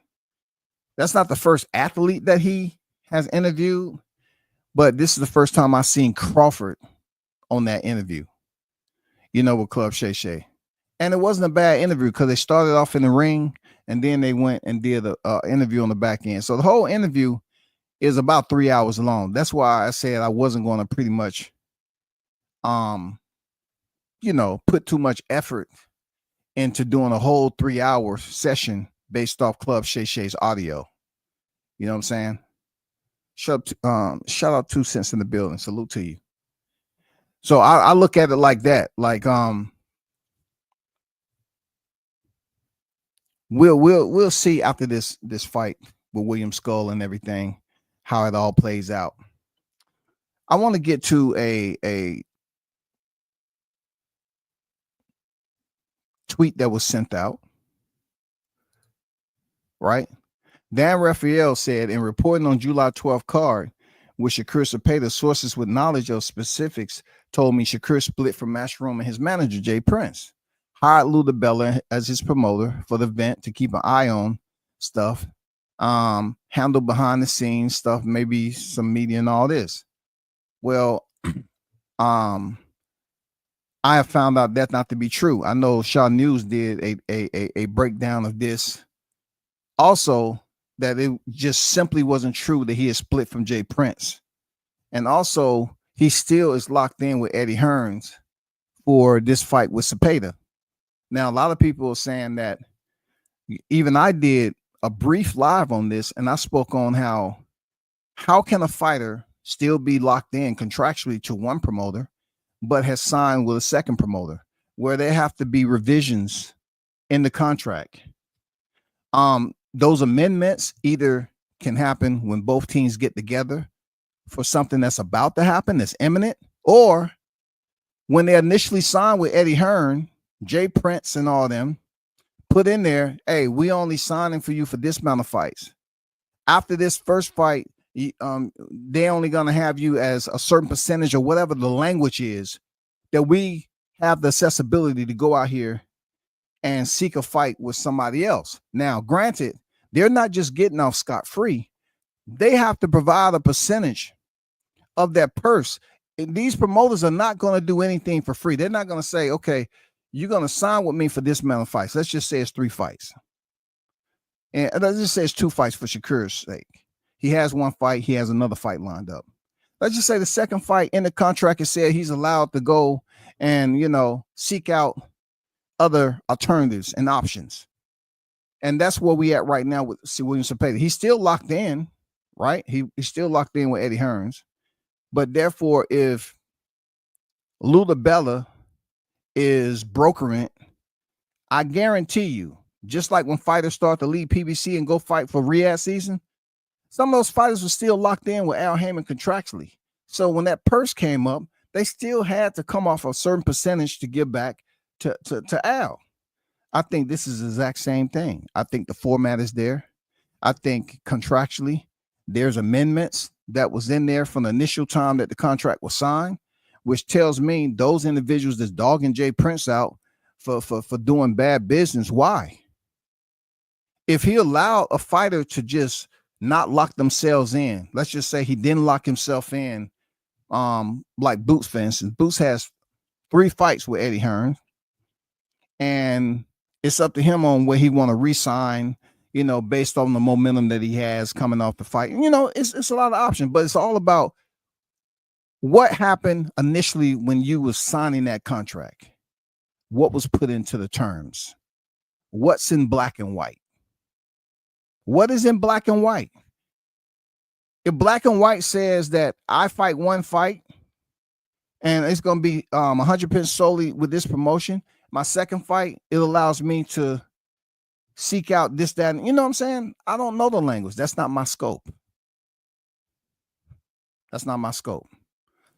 That's not the first athlete that he has interviewed, but this is the first time I've seen Crawford on that interview, you know, with Club Shay Shay. And it wasn't a bad interview because they started off in the ring and then they went and did an interview on the back end. So the whole interview is about 3 hours long. That's why I said I wasn't going to pretty much, you know, put too much effort into doing a whole 3-hour session based off Club Shay Shay's audio. You know what I'm saying? Shout out 2 Cents in the building. Salute to you. So I look at it like that. Like, we'll see after this fight with William Scull and everything, how it all plays out. I want to get to a tweet that was sent out, right? Dan Raphael said, in reporting on July 12th card, with Shakur Cepeda. Sources with knowledge of specifics told me Shakur split from Matchroom and his manager, Jay Prince. Hired Lou DiBella as his promoter for the event to keep an eye on stuff, handle behind the scenes stuff, maybe some media and all this. Well, I have found out that not to be true. I know Shaw News did a breakdown of this. Also, that it just simply wasn't true that he is split from Jay Prince. And also, he still is locked in with Eddie Hearns for this fight with Cepeda. Now, a lot of people are saying that even I did a brief live on this, and I spoke on how can a fighter still be locked in contractually to one promoter, but has signed with a second promoter, where there have to be revisions in the contract. Those amendments either can happen when both teams get together for something that's about to happen, that's imminent, or when they initially signed with Eddie Hearn, Jay Prince and all them put in there, hey, we only signing for you for this amount of fights. After this first fight, they only going to have you as a certain percentage or whatever the language is, that we have the accessibility to go out here and seek a fight with somebody else. Now, granted, they're not just getting off scot-free. They have to provide a percentage of that purse. And these promoters are not going to do anything for free. They're not going to say, okay, you're going to sign with me for this amount of fights. Let's just say it's 3 fights. And let's just say it's 2 fights for Shakur's sake. He has 1 fight. He has another fight lined up. Let's just say the second fight in the contract is said he's allowed to go and, seek out other alternatives and options. And that's where we at right now with William Cepeda. He's still locked in, right? He's still locked in with Eddie Hearns. But therefore, if Lou DiBella is brokering, I guarantee you, just like when fighters start to leave PBC and go fight for Riyadh season, some of those fighters were still locked in with Al Heyman contractually. So when that purse came up, they still had to come off a certain percentage to give back to Al. I think this is the exact same thing. I think the format is there. I think contractually there's amendments that was in there from the initial time that the contract was signed, which tells me those individuals that's dogging Jay Prince out for doing bad business. Why? If he allowed a fighter to just not lock themselves in, let's just say he didn't lock himself in, like Boots, for instance. Boots has 3 fights with Eddie Hearn, and it's up to him on where he want to re-sign, based on the momentum that he has coming off the fight. It's a lot of options, but it's all about what happened initially when you was signing that contract. What was put into the terms? What's in black and white? What is in black and white? If black and white says that I fight 1 fight and it's going to be 100% solely with this promotion, my second fight, it allows me to seek out this, that, and, you know what I'm saying? I don't know the language. That's not my scope. That's not my scope.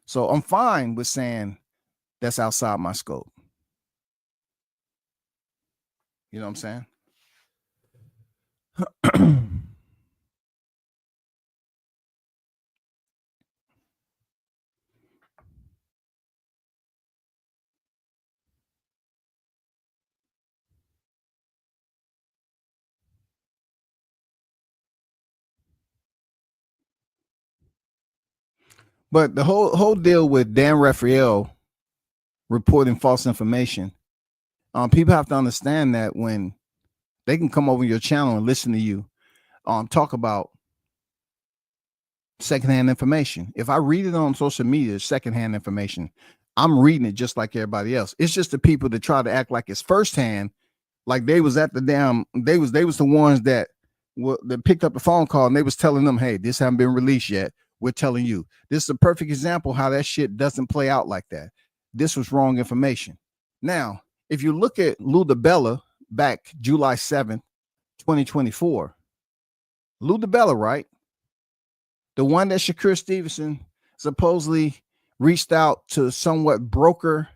So I'm fine with saying that's outside my scope. You know what I'm saying? But the whole deal with Dan Rafael reporting false information, people have to understand that when they can come over your channel and listen to you talk about secondhand information. If I read it on social media, it's secondhand information. I'm reading it just like everybody else. It's just the people that try to act like it's firsthand, like they was at the damn, they was the ones that picked up the phone call and they was telling them, hey, this haven't been released yet. We're telling you. This is a perfect example how that shit doesn't play out like that. This was wrong information. Now, if you look at Lou DiBella back July 7th, 2024, Lou DiBella, right? The one that Shakur Stevenson supposedly reached out to somewhat broker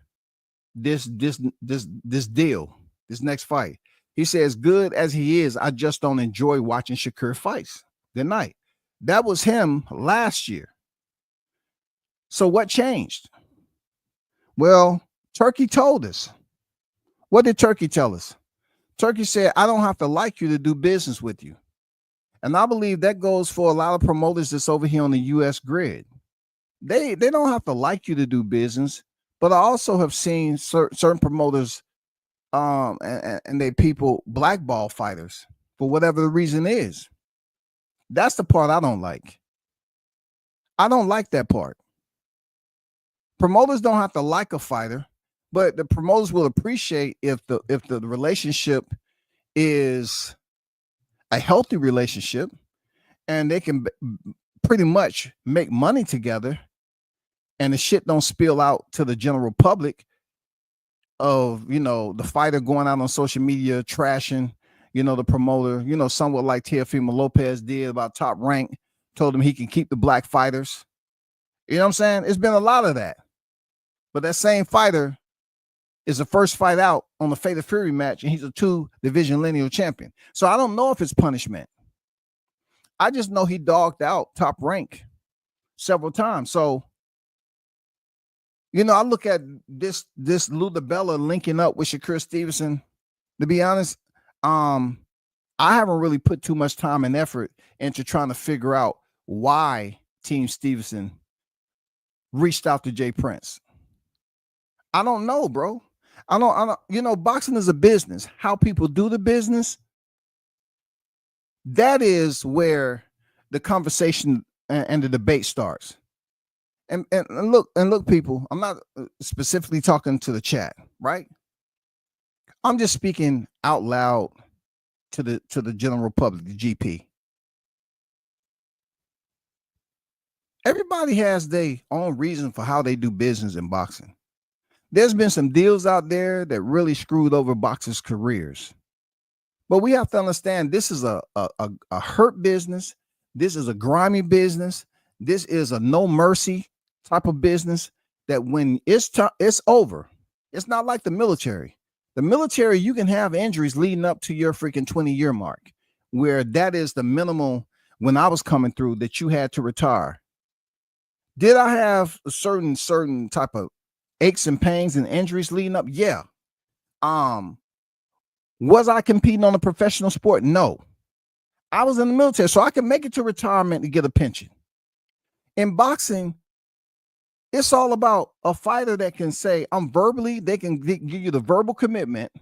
this deal, this next fight. He says, good as he is, I just don't enjoy watching Shakur fights. Good night. That was him last year. So what changed? Well, Turkey told us. What did Turkey tell us? Turkey said, I don't have to like you to do business with you. And I believe that goes for a lot of promoters that's over here on the US grid. They don't have to like you to do business, but I also have seen certain promoters and they people blackball fighters for whatever the reason is. That's the part I don't like. I don't like that part. Promoters don't have to like a fighter, but the promoters will appreciate if the relationship is a healthy relationship and they can pretty much make money together and the shit don't spill out to the general public of, the fighter going out on social media trashing, the promoter, somewhat like Teofimo Lopez did about Top Rank, told him he can keep the black fighters. You know what I'm saying? It's been a lot of that. But that same fighter is the first fight out on the Fatal Fury match, and he's a 2-division lineal champion. So I don't know if it's punishment. I just know he dogged out Top Rank several times. So, I look at this Lou DiBella linking up with Shakur Stevenson. To be honest, I haven't really put too much time and effort into trying to figure out why Team Stevenson reached out to Jay Prince. I don't know, bro. I don't, boxing is a business. How people do the business, that is where the conversation and the debate starts. And look, people, I'm not specifically talking to the chat, right? I'm just speaking out loud to the general public, the GP. Everybody has their own reason for how they do business in boxing. There's been some deals out there that really screwed over boxers' careers. But we have to understand this is a hurt business. This is a grimy business. This is a no mercy type of business that when it's over, it's not like the military. The military, you can have injuries leading up to your freaking 20-year mark, where that is the minimal when I was coming through that you had to retire. Did I have a certain type of aches and pains and injuries leading up? Yeah. Was I competing on a professional sport? No. I was in the military, so I can make it to retirement to get a pension. In boxing, it's all about a fighter that can say, they can give you the verbal commitment.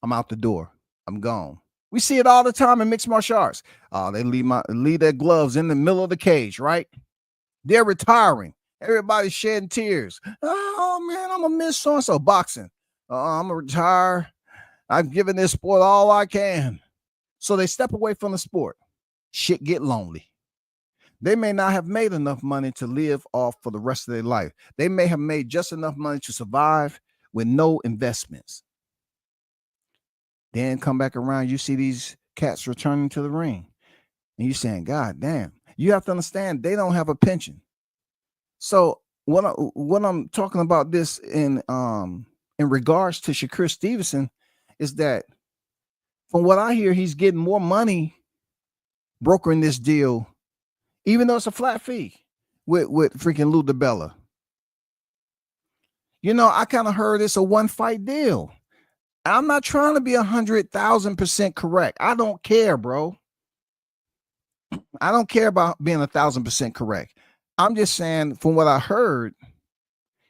I'm out the door. I'm gone. We see it all the time in mixed martial arts. They leave their gloves in the middle of the cage, right? They're retiring. Everybody's shedding tears. Oh, man, I'm going to miss so-and-so. Boxing. I'm going to retire. I've given this sport all I can. So they step away from the sport. Shit get lonely. They may not have made enough money to live off for the rest of their life. They may have made just enough money to survive with no investments. Then come back around, you see these cats returning to the ring. And you're saying, God damn. You have to understand, they don't have a pension. So when I'm talking about this in regards to Shakur Stevenson is that from what I hear, he's getting more money brokering this deal, even though it's a flat fee with freaking Lou DiBella. I kind of heard it's a one-fight deal. I'm not trying to be 100,000% correct. I don't care, bro. I don't care about being 1,000% correct. I'm just saying, from what I heard,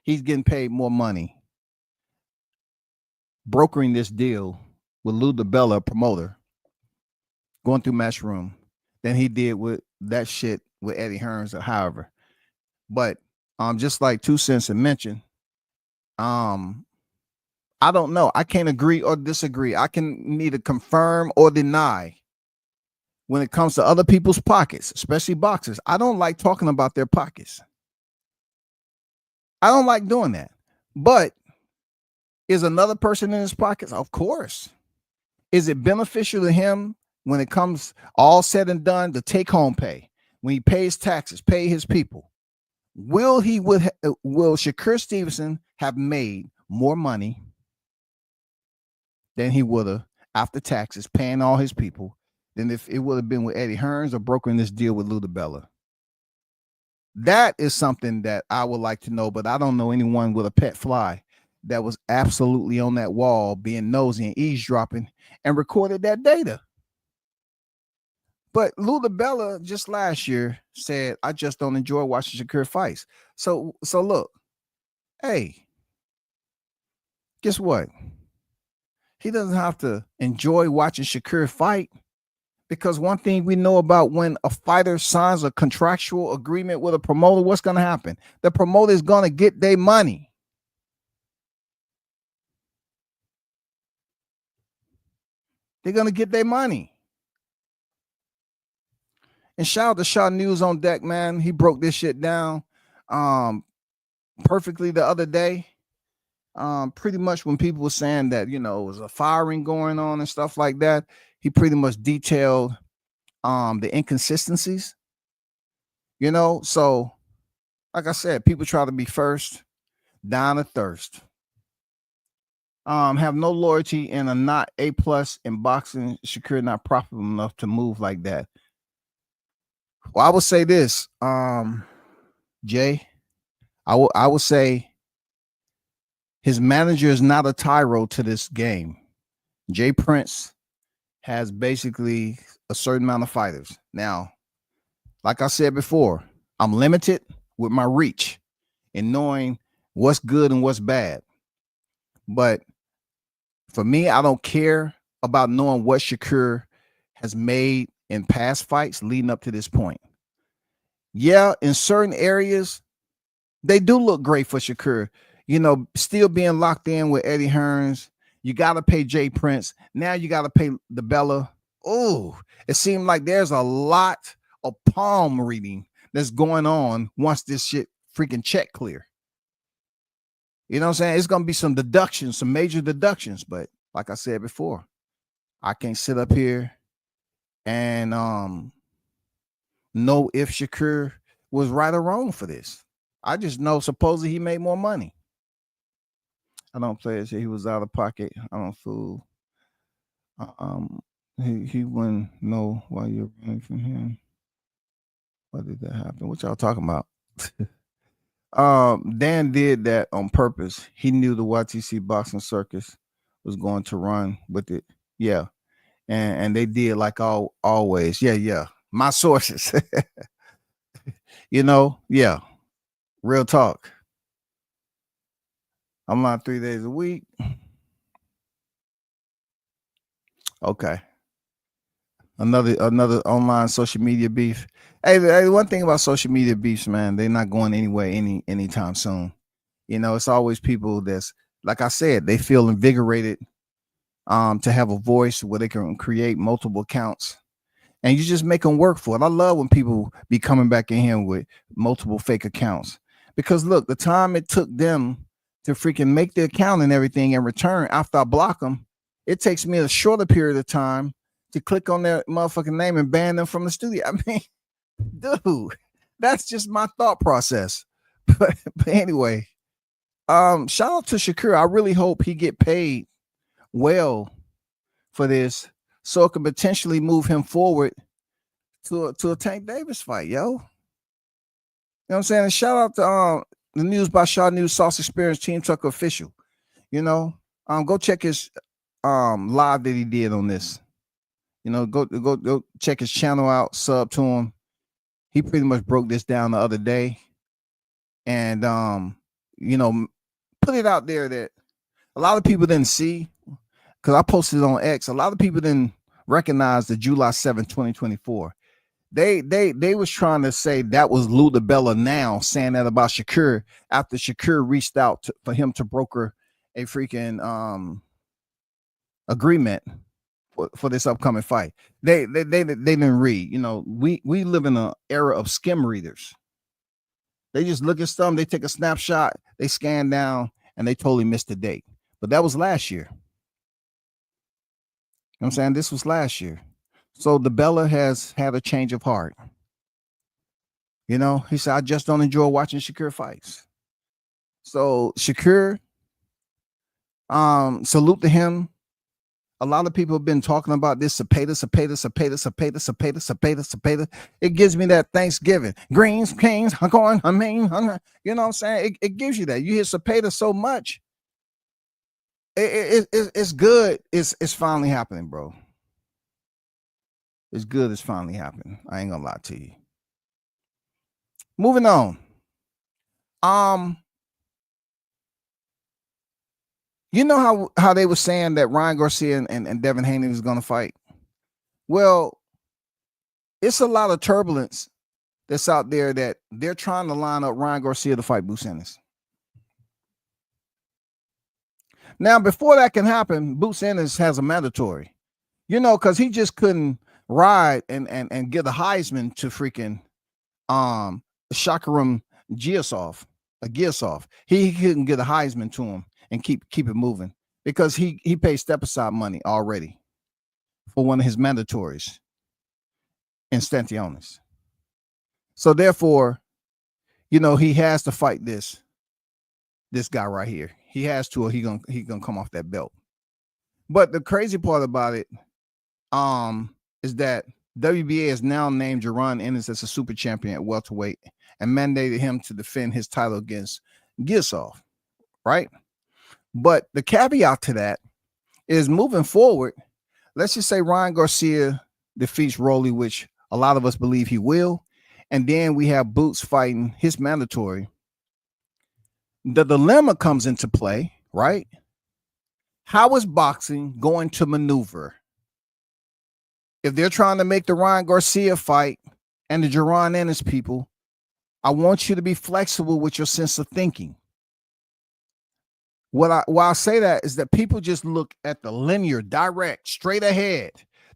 he's getting paid more money brokering this deal with Lou DiBella, a promoter, going through Matchroom, than he did with that shit with Eddie Hearns or however. But just like 2 Cents had mentioned, I don't know. I can't agree or disagree. I can neither confirm or deny when it comes to other people's pockets, especially boxers. I don't like talking about their pockets. I don't like doing that. But is another person in his pockets? Of course. Is it beneficial to him when it comes all said and done to take home pay? When he pays taxes, pay his people? Will Shakur Stevenson have made more money than he would have after taxes, paying all his people, than if it would have been with Eddie Hearns or brokering this deal with Lou DiBella? That is something that I would like to know, but I don't know anyone with a pet fly that was absolutely on that wall being nosy and eavesdropping and recorded that data. But Lou Bella just last year said, I just don't enjoy watching Shakur fights. So look, hey, guess what? He doesn't have to enjoy watching Shakur fight, because one thing we know about when a fighter signs a contractual agreement with a promoter, what's going to happen? The promoter is going to get their money. They're going to get their money. And shout out to Shaw News on Deck, man. He broke this shit down perfectly the other day. Pretty much when people were saying that, it was a firing going on and stuff like that, he pretty much detailed the inconsistencies, so like I said, people try to be first, down to thirst, have no loyalty, and are not A+ in boxing. Shakur not profitable enough to move like that. Well, I would say this, Jay, I would say his manager is not a tyro to this game. Jay Prince has basically a certain amount of fighters. Now, like I said before, I'm limited with my reach in knowing what's good and what's bad. But for me, I don't care about knowing what Shakur has made in past fights leading up to this point. Yeah, in certain areas, they do look great for Shakur. Still being locked in with Eddie Hearns. You got to pay Jay Prince. Now you got to pay the Bella. Oh, it seemed like there's a lot of palm reading that's going on once this shit freaking check clear. You know what I'm saying? It's going to be some deductions, some major deductions. But like I said before, I can't sit up here and know if Shakur was right or wrong for this. I just know supposedly he made more money. I don't play it. He was out of pocket. I don't fool. He wouldn't know why you're running from him. Why did that happen? What y'all talking about? Dan did that on purpose. He knew the YTC boxing circus was going to run with it. Yeah. And they did like always. Yeah. My sources. Yeah. Real talk. I'm on 3 days a week. Okay. Another online social media beef. Hey, one thing about social media beefs, man, they're not going anywhere anytime soon. It's always people that's, like I said, they feel invigorated to have a voice where they can create multiple accounts, and you just make them work for it. I love when people be coming back in here with multiple fake accounts, because look, the time it took them to freaking make the account and everything in return after I block them, it takes me a shorter period of time to click on their motherfucking name and ban them from the studio. I mean, dude, that's just my thought process. But anyway, shout out to Shakur. I really hope he get paid well for this, so it could potentially move him forward to a Tank Davis fight, yo. You know what I'm saying? And shout out to the News by Shaw News Sauce Experience Team Tucker official. Go check his live that he did on this. Go check his channel out, sub to him. He pretty much broke this down the other day, and put it out there that a lot of people didn't see, because I posted it on X. A lot of people didn't recognize the July 7th, 2024. They was trying to say that was Lou Bella now saying that about Shakur after Shakur reached out for him to broker a freaking agreement for this upcoming fight. They didn't read. We live in an era of skim readers. They just look at stuff, they take a snapshot, they scan down, and they totally missed the date. But that was last year. You know what I'm saying? This was last year. So the Bella has had a change of heart. He said, I just don't enjoy watching Shakur fights. So Shakur, salute to him. A lot of people have been talking about this Cepeda. It gives me that Thanksgiving. Greens, kings, corn, you know what I'm saying? It gives you that. You hear Cepeda so much. It's good. It's finally happening, bro. It's good. It's finally happening. I ain't gonna lie to you. Moving on. You know how they were saying that Ryan Garcia and Devin Haney was going to fight? Well, it's a lot of turbulence that's out there that they're trying to line up Ryan Garcia to fight Boots Ennis. Now, before that can happen, Boots Ennis has a mandatory, you know, because he just couldn't ride and get a Heisman to freaking Shakaram Giasov. He couldn't get a Heisman to him and keep it moving because he paid step aside money already for one of his mandatories in Stantiones. So therefore, you know, he has to fight this guy right here. He has to, or he gonna come off that belt. But the crazy part about it is that WBA has now named Jaron Ennis as a super champion at welterweight and mandated him to defend his title against Giasov, right? But the caveat to that is moving forward, let's just say Ryan Garcia defeats Rolly, which a lot of us believe he will, and then we have Boots fighting his mandatory. The dilemma comes into play, right? How is boxing going to maneuver? If they're trying to make the Ryan Garcia fight and the Jaron Ennis people, I want you to be flexible with your sense of thinking. Why I say that is that people just look at the linear, direct, straight ahead.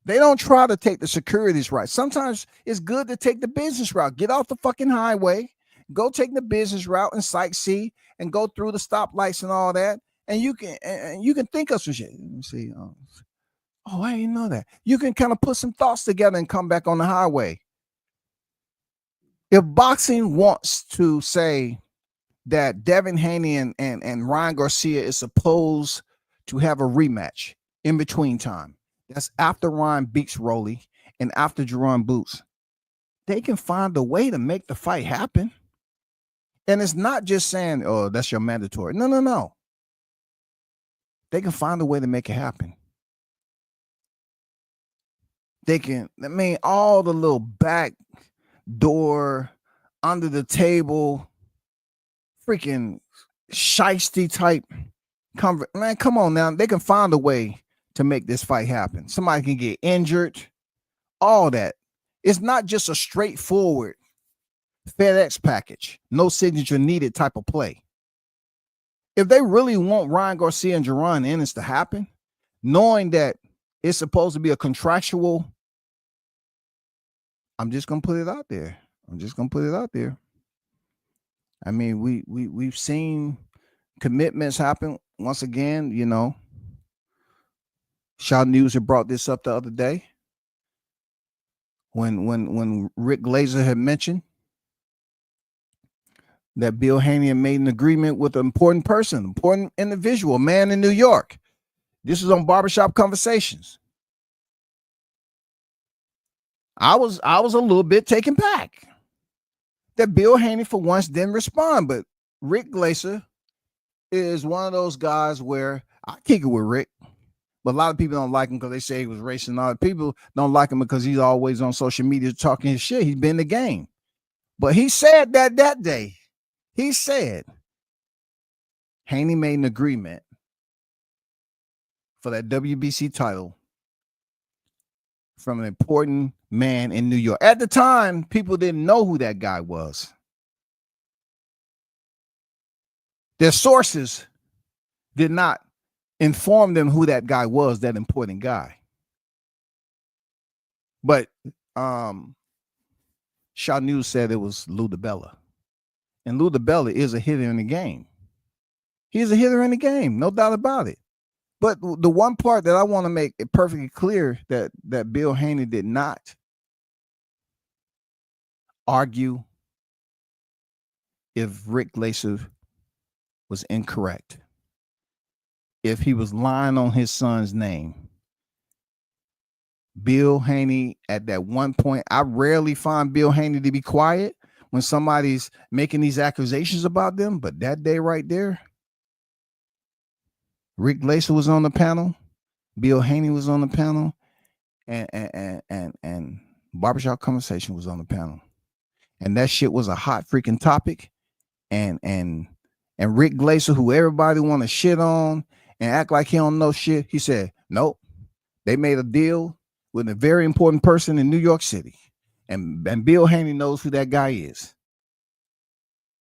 They don't try to take the securities route. Sometimes it's good to take the business route. Get off the fucking highway, go take the business route and sightsee and go through the stoplights and all that. And you can think of some shit. Let me see. Oh, I didn't know that. You can kind of put some thoughts together and come back on the highway. If boxing wants to say that Devin Haney and Ryan Garcia is supposed to have a rematch in between time, that's after Ryan beats Rolly and after Jaron Boots, they can find a way to make the fight happen. And it's not just saying, oh, that's your mandatory. No. They can find a way to make it happen. They can, all the little back door, under the table, freaking shiesty type man, come on now. They can find a way to make this fight happen. Somebody can get injured, all that. It's not just a straightforward FedEx package, no signature needed type of play. If they really want Ryan Garcia and Jaron Ennis to happen, knowing that it's supposed to be a contractual, I'm just gonna put it out there. I mean, we've seen commitments happen once again. You know, Shaw News had brought this up the other day when Rick Glazer had mentioned that Bill Haney had made an agreement with an important person, important individual, a man in New York. This was on Barbershop Conversations. I was a little bit taken back that Bill Haney for once didn't respond, but Rick Glazer is one of those guys where I kick it with Rick, but a lot of people don't like him because they say he was racist. Other people don't like him because he's always on social media talking his shit. He's been in the game. But he said that day, he said Haney made an agreement for that WBC title from an important man in New York. At the time, people didn't know who that guy was. Their sources did not inform them who that guy was, that important guy. But Shaw News said it was Lou DiBella. And Lou DiBella is a hitter in the game. He's a hitter in the game, no doubt about it. But the one part that I want to make it perfectly clear that Bill Haney did not argue if Rick Glazer was incorrect, if he was lying on his son's name, Bill Haney at that one point, I rarely find Bill Haney to be quiet when somebody's making these accusations about them. But that day right there, Rick Glaser was on the panel, Bill Haney was on the panel, and Barbershop Conversation was on the panel. And that shit was a hot freaking topic. And Rick Glaser, who everybody want to shit on and act like he don't know shit, he said, nope. They made a deal with a very important person in New York City. And Bill Haney knows who that guy is.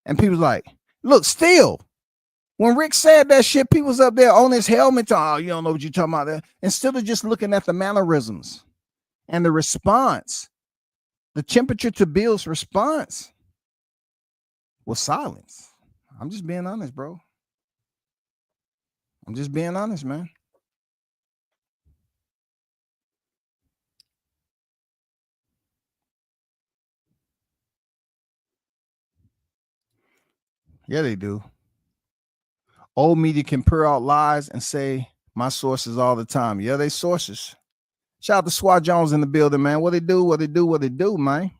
And people's like, look, still, when Rick said that shit, people was up there on his helmet. Oh, you don't know what you're talking about there. Instead of just looking at the mannerisms and the response, the temperature to Bill's response was silence. I'm just being honest, bro. I'm just being honest, man. Yeah, they do. Old media can purr out lies and say my sources all the time. Yeah, they sources. Shout out to Swat Jones in the building, man. What they do, man.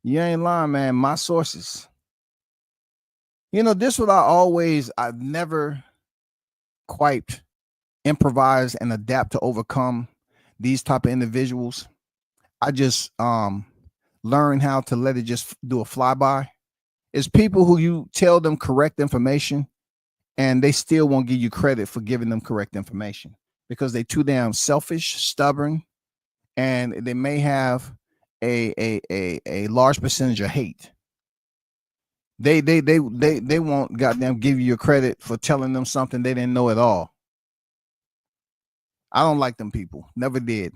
You ain't lying, man. My sources. You know, this what I've never quite improvise and adapt to overcome these type of individuals. I just learn how to let it just do a flyby. It's people who you tell them correct information and they still won't give you credit for giving them correct information because they're too damn selfish, stubborn, and they may have a large percentage of hate. They won't goddamn give you your credit for telling them something they didn't know at all. I don't like them people. Never did.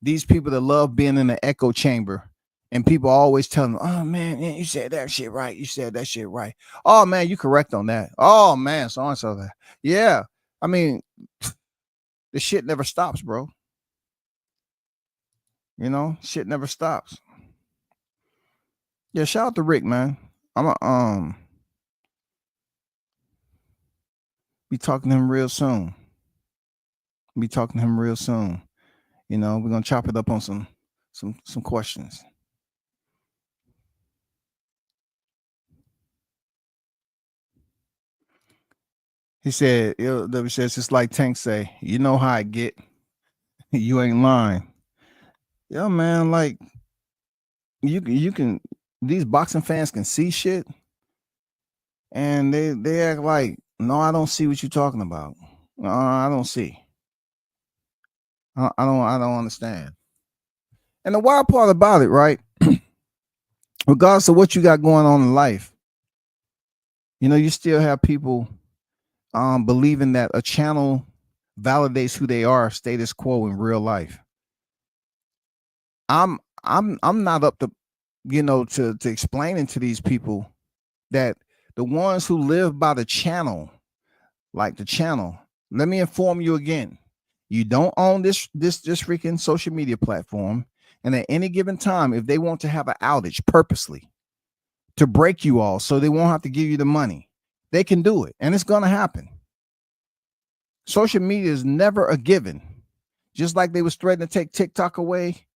These people that love being in the echo chamber and people always tell them, oh man, you said that shit right. You said that shit right. Oh man, you correct on that. Oh man, so and so that. Yeah. I mean, the shit never stops, bro. You know, shit never stops. Yeah, shout out to Rick, man. I'm a be talking to him real soon. You know, we're gonna chop it up on some questions. He said, W says, just like Tank say, you know how I get. You ain't lying. Yeah, man, like you can these boxing fans can see shit and they act like, no, I don't see what you're talking about. I don't see. I don't understand. And the wild part about it, right? Regardless of what you got going on in life, you know, you still have people believing that a channel validates who they are, status quo in real life. I'm not up to, you know, to explaining to these people that the ones who live by the channel, like the channel, let me inform you again. You don't own this freaking social media platform. And at any given time, if they want to have an outage purposely to break you all so they won't have to give you the money, they can do it. And it's going to happen. Social media is never a given. Just like they was threatening to take TikTok away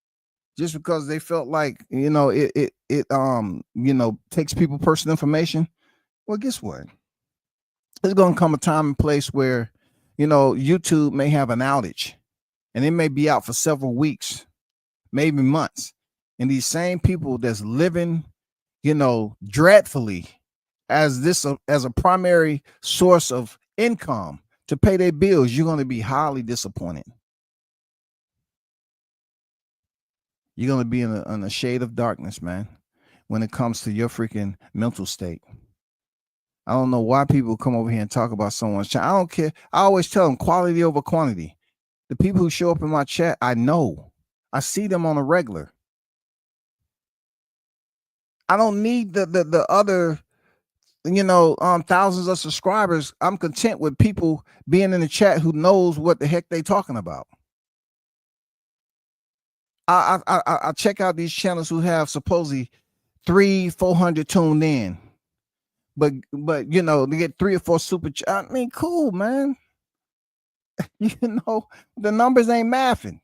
just because they felt like, you know, it you know, takes people personal information. Well, guess what? There's going to come a time and place where, you know, YouTube may have an outage and it may be out for several weeks, maybe months. And these same people that's living, you know, dreadfully as a primary source of income to pay their bills, you're going to be highly disappointed. You're going to be in a shade of darkness, man, when it comes to your freaking mental state. I don't know why people come over here and talk about someone's chat. I don't care. I always tell them quality over quantity. The people who show up in my chat, I know. I see them on a regular. I don't need the other, you know, thousands of subscribers. I'm content with people being in the chat who knows what the heck they talking about. I check out these channels who have supposedly 300-400 tuned in, but you know, they get 3 or 4 super. I mean, cool, man. You know, the numbers ain't mathing.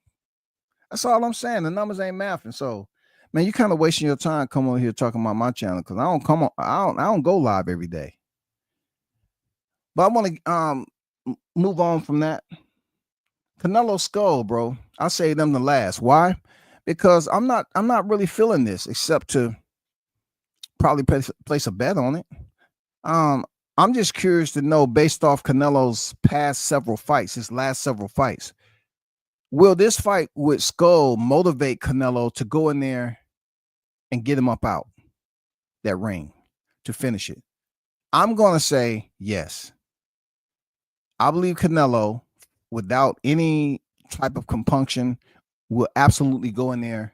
That's all I'm saying. The numbers ain't mathing. So, man, you kind of wasting your time coming on here talking about my channel because I don't come on. I don't go live every day. But I want to move on from that. Canelo Scull, bro. I say them the last. Why? Because I'm not really feeling this except to probably place a bet on it. I'm just curious to know, based off Canelo's past several fights, his last several fights, will this fight with Scull motivate Canelo to go in there and get him up out that ring to finish it? I'm gonna say yes. I believe Canelo, without any type of compunction, will absolutely go in there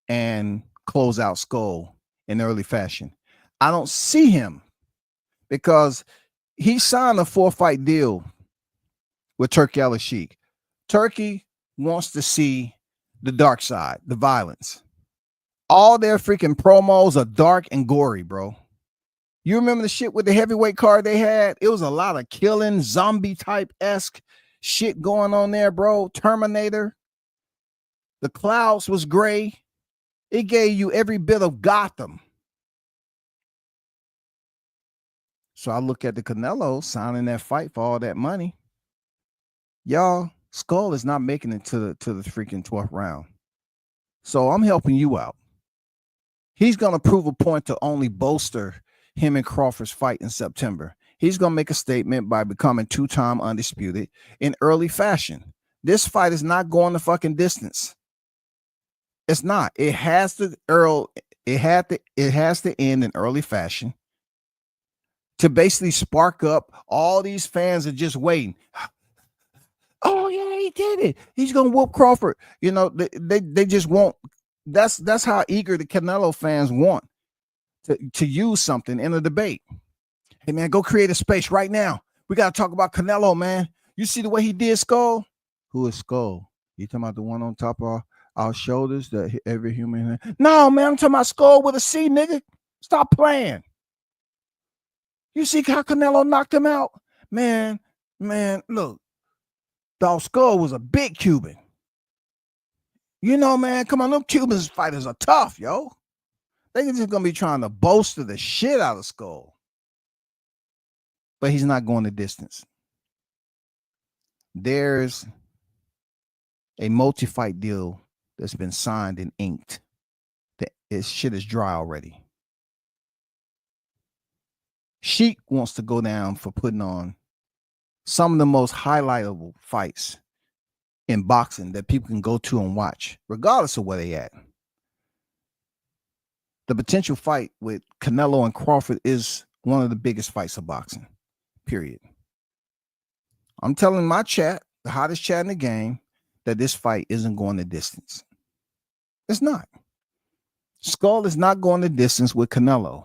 and close out Scull in early fashion. I don't see him because he signed a 4-fight deal with Turki Al-Sheikh. Turki wants to see the dark side, the violence. All their freaking promos are dark and gory, bro. You remember the shit with the heavyweight card they had? It was a lot of killing, zombie type-esque shit going on there, bro. Terminator. The clouds was gray. It gave you every bit of Gotham. So I look at the Canelo signing that fight for all that money. Y'all, Scull is not making it to the freaking 12th round. So I'm helping you out. He's going to prove a point to only bolster him and Crawford's fight in September. He's going to make a statement by becoming 2-time undisputed in early fashion. This fight is not going the fucking distance. It's not. It has to end in early fashion to basically spark up. All these fans are just waiting. Oh yeah, he did it. He's gonna whoop Crawford. You know, they just want. That's how eager the Canelo fans want to use something in a debate. Hey man, go create a space right now. We gotta talk about Canelo, man. You see the way he did Scull? Who is Scull? You talking about the one on top of our shoulders that every human? No, man, I'm talking about Scull with a C, nigga. Stop playing. You see how Canelo knocked him out? Man, look. Dog Scull was a big Cuban. You know, man, come on, them Cuban fighters are tough, yo. They just gonna be trying to bolster the shit out of Scull. But he's not going the distance. There's a multi-fight deal that's been signed and inked. His shit is dry already. Sheik wants to go down for putting on some of the most highlightable fights in boxing that people can go to and watch, regardless of where they at. The potential fight with Canelo and Crawford is one of the biggest fights of boxing, period. I'm telling my chat, the hottest chat in the game, that this fight isn't going the distance. It's not. Scull is not going the distance with Canelo.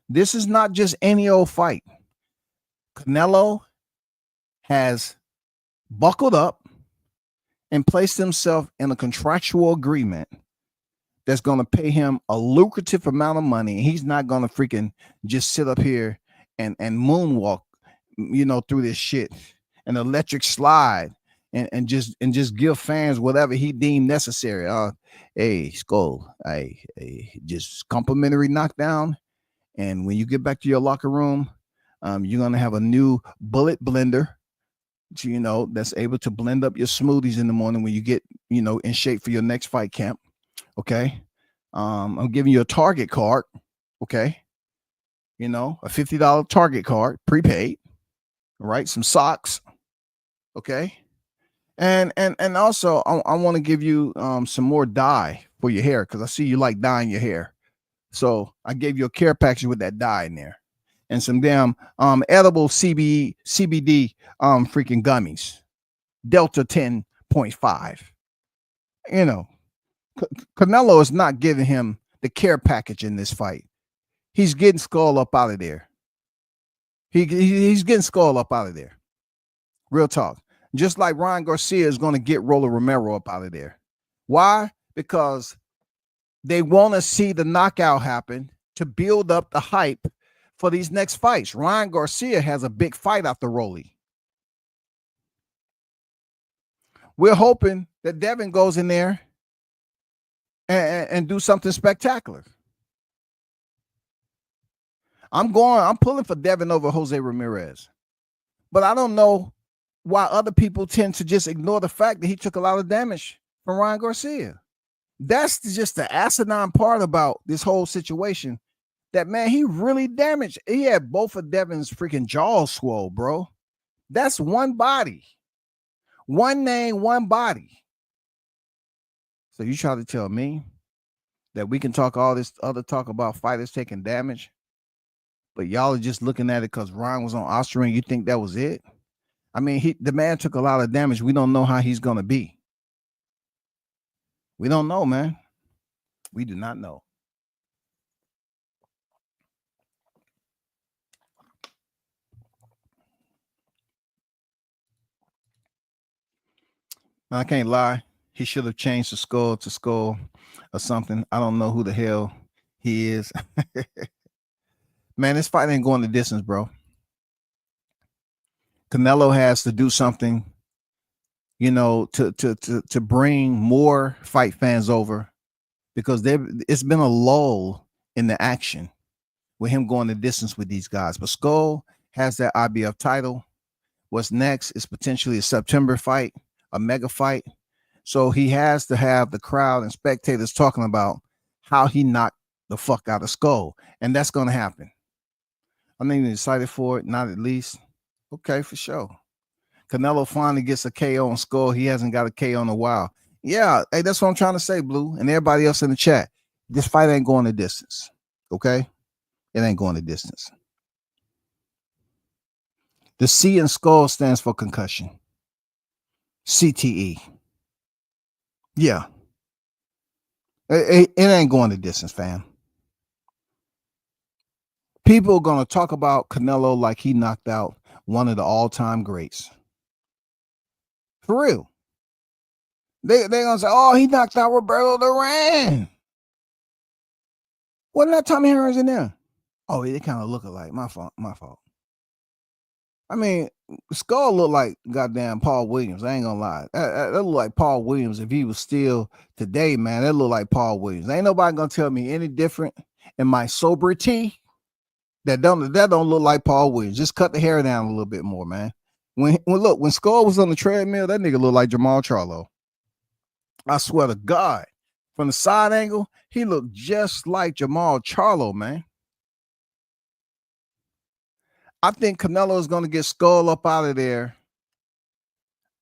This is not just any old fight. Canelo has buckled up and placed himself in a contractual agreement that's going to pay him a lucrative amount of money. He's not going to freaking just sit up here and moonwalk, you know, through this shit, an electric slide, and just give fans whatever he deemed necessary. Hey, Scull, hey, just complimentary knockdown. And when you get back to your locker room, you're going to have a new bullet blender, you know, that's able to blend up your smoothies in the morning when you get, you know, in shape for your next fight camp. Okay. I'm giving you a Target card. Okay. You know, a $50 Target card, prepaid. All right. Some socks. Okay. And also I want to give you some more dye for your hair, because I see you like dyeing your hair. So I gave you a care package with that dye in there, and some damn edible CBD freaking gummies, Delta 10.5. You know, Canelo is not giving him the care package in this fight. He's getting Scull up out of there. He's getting Scull up out of there. Real talk. Just like Ryan Garcia is going to get Roller Romero up out of there. Why? Because they want to see the knockout happen to build up the hype for these next fights. Ryan Garcia has a big fight after Rolly. We're hoping that Devin goes in there and do something spectacular. I'm pulling for Devin over Jose Ramirez. But I don't know why other people tend to just ignore the fact that he took a lot of damage from Ryan Garcia. That's just the asinine part about this whole situation. That man, he really damaged. He had both of Devin's freaking jaws swole, bro. That's one body. One name, one body. So you try to tell me that we can talk all this other talk about fighters taking damage, but y'all are just looking at it because Ryan was on Austria and you think that was it? I mean, the man took a lot of damage. We don't know how he's going to be. We don't know, man. We do not know. I can't lie. He should have changed the Scull to Scull or something. I don't know who the hell he is. Man, this fight ain't going the distance, bro. Canelo has to do something, you know, to bring more fight fans over, because it's been a lull in the action with him going the distance with these guys. But Scull has that IBF title. What's next is potentially a September fight, a mega fight. So he has to have the crowd and spectators talking about how he knocked the fuck out of Scull. And that's going to happen. I'm not even excited for it, not at least. Okay, for sure. Canelo finally gets a KO on Scull. He hasn't got a KO in a while. Yeah, hey, that's what I'm trying to say, Blue, and everybody else in the chat. This fight ain't going the distance, okay? It ain't going the distance. The C in Scull stands for concussion. CTE. Yeah. It ain't going the distance, fam. People are going to talk about Canelo like he knocked out one of the all-time greats. For real. They're going to say, oh, he knocked out Roberto Duran. Wasn't that Tommy Hearns in there? Oh, they kind of look alike. My fault. I mean, Scull looked like goddamn Paul Williams. I ain't gonna lie. That looked like Paul Williams if he was still today, man. That looked like Paul Williams. Ain't nobody gonna tell me any different in my sobriety. That don't look like Paul Williams. Just cut the hair down a little bit more, man. When Scull was on the treadmill, that nigga looked like Jamal Charlo. I swear to God. From the side angle, he looked just like Jamal Charlo, man. I think Canelo is going to get Scull up out of there.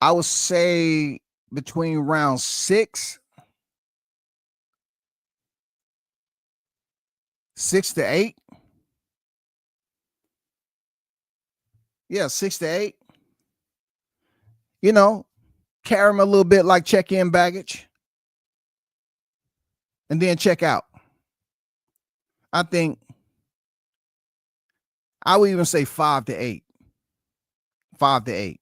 I would say between round 6 to 8. Yeah, 6 to 8. You know, carry him a little bit like check-in baggage. And then check out. I think I would even say 5 to 8. 5 to 8.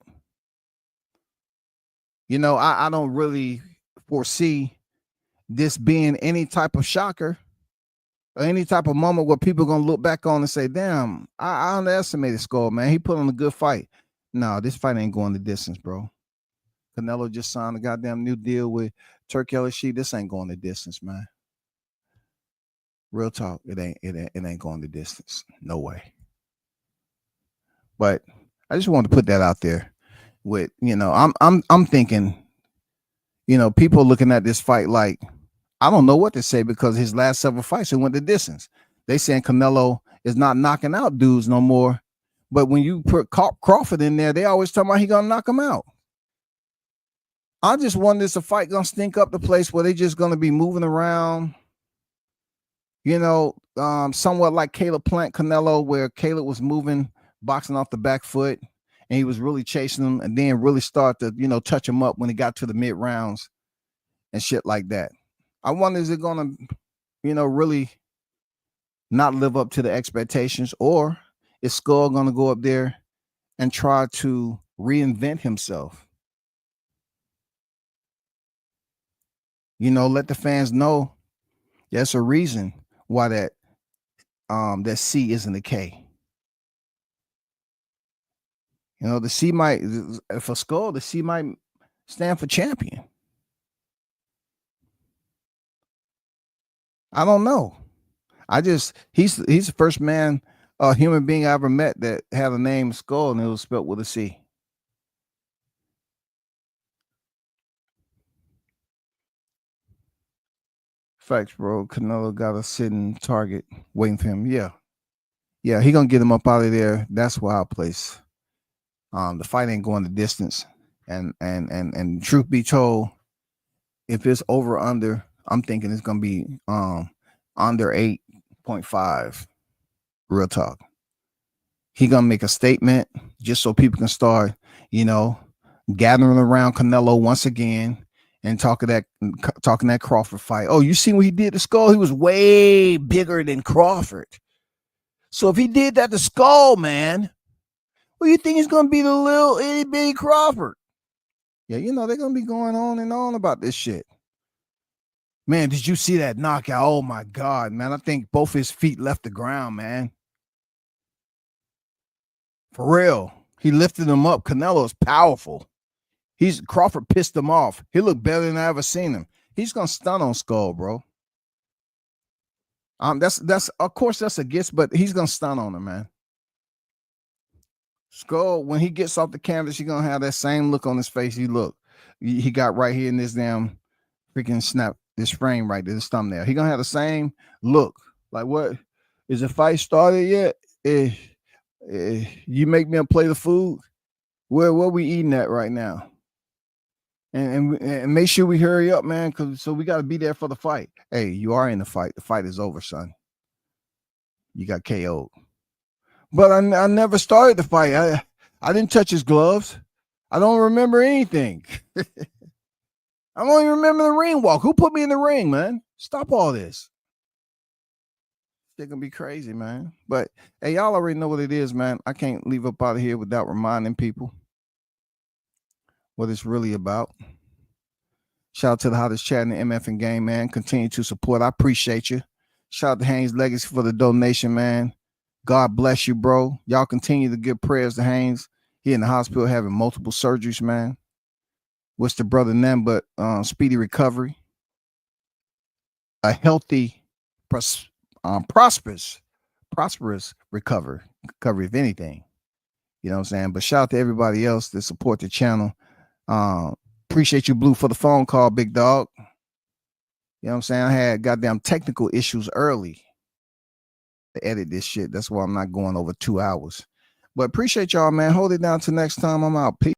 You know, I don't really foresee this being any type of shocker or any type of moment where people are going to look back on and say, damn, I underestimated Scull, man. He put on a good fight. No, this fight ain't going the distance, bro. Canelo just signed a goddamn new deal with Turk Ellis. This ain't going the distance, man. Real talk, it ain't going the distance. No way. But I just wanted to put that out there. With, you know, I'm thinking, you know, people looking at this fight like, I don't know what to say, because his last several fights he went the distance. They saying Canelo is not knocking out dudes no more. But when you put Crawford in there, they always talking about he gonna knock him out. I just wonder, is the fight gonna stink up the place where they just gonna be moving around? You know, somewhat like Caleb Plant Canelo, where Caleb was moving, boxing off the back foot, and he was really chasing him, and then really start to, you know, touch him up when he got to the mid rounds and shit like that. I wonder, is it gonna, you know, really not live up to the expectations, or is Scull gonna go up there and try to reinvent himself? You know, let the fans know there's a reason why that C isn't a K. You know, the C might, for Scull, the C might stand for champion. I don't know. He's the first man, human being I ever met that had a name Scull and it was spelled with a C. Facts, bro. Canelo got a sitting target waiting for him. Yeah. Yeah, he gonna get him up out of there. That's wild place. The fight ain't going the distance. And truth be told, if it's over under, I'm thinking it's gonna be under 8.5. Real talk. He gonna make a statement just so people can start, gathering around Canelo once again and talking that Crawford fight. Oh, you see what he did to Scull? He was way bigger than Crawford. So if he did that to Scull, man, what do you think is gonna be the little itty bitty Crawford? Yeah, they're gonna be going on and on about this shit. Man, did you see that knockout? Oh my God, man. I think both his feet left the ground, man. For real. He lifted him up. Canelo is powerful. Crawford pissed him off. He looked better than I ever seen him. He's gonna stun on Scull, bro. That's of course that's a guess, but he's gonna stun on him, man. Scull, when he gets off the canvas, he's gonna have that same look on his face. He got right here in this damn freaking snap, this frame right there, this thumbnail. He gonna have the same look. Like, what is the fight started yet? You make me play the food. Where we eating at right now? And make sure we hurry up, man, so we got to be there for the fight. Hey, you are in the fight. The fight is over, son. You got KO'd. But I never started the fight. I didn't touch his gloves. I don't remember anything. I don't even remember the ring walk. Who put me in the ring, man? Stop all this. They're going to be crazy, man. But, hey, y'all already know what it is, man. I can't leave up out of here without reminding people what it's really about. Shout out to the hottest chat in the MF and game, man. Continue to support. I appreciate you. Shout out to Haynes Legacy for the donation, man. God bless you, bro. Y'all continue to give prayers to Haynes. He in the hospital having multiple surgeries, man. What's the brother name but speedy recovery. A healthy, prosperous recovery, if anything. You know what I'm saying? But shout out to everybody else that support the channel. Appreciate you, Blue, for the phone call, big dog. You know what I'm saying? I had goddamn technical issues early to edit this shit. That's why I'm not going over 2 hours. But appreciate y'all, man. Hold it down till next time. I'm out. Peace.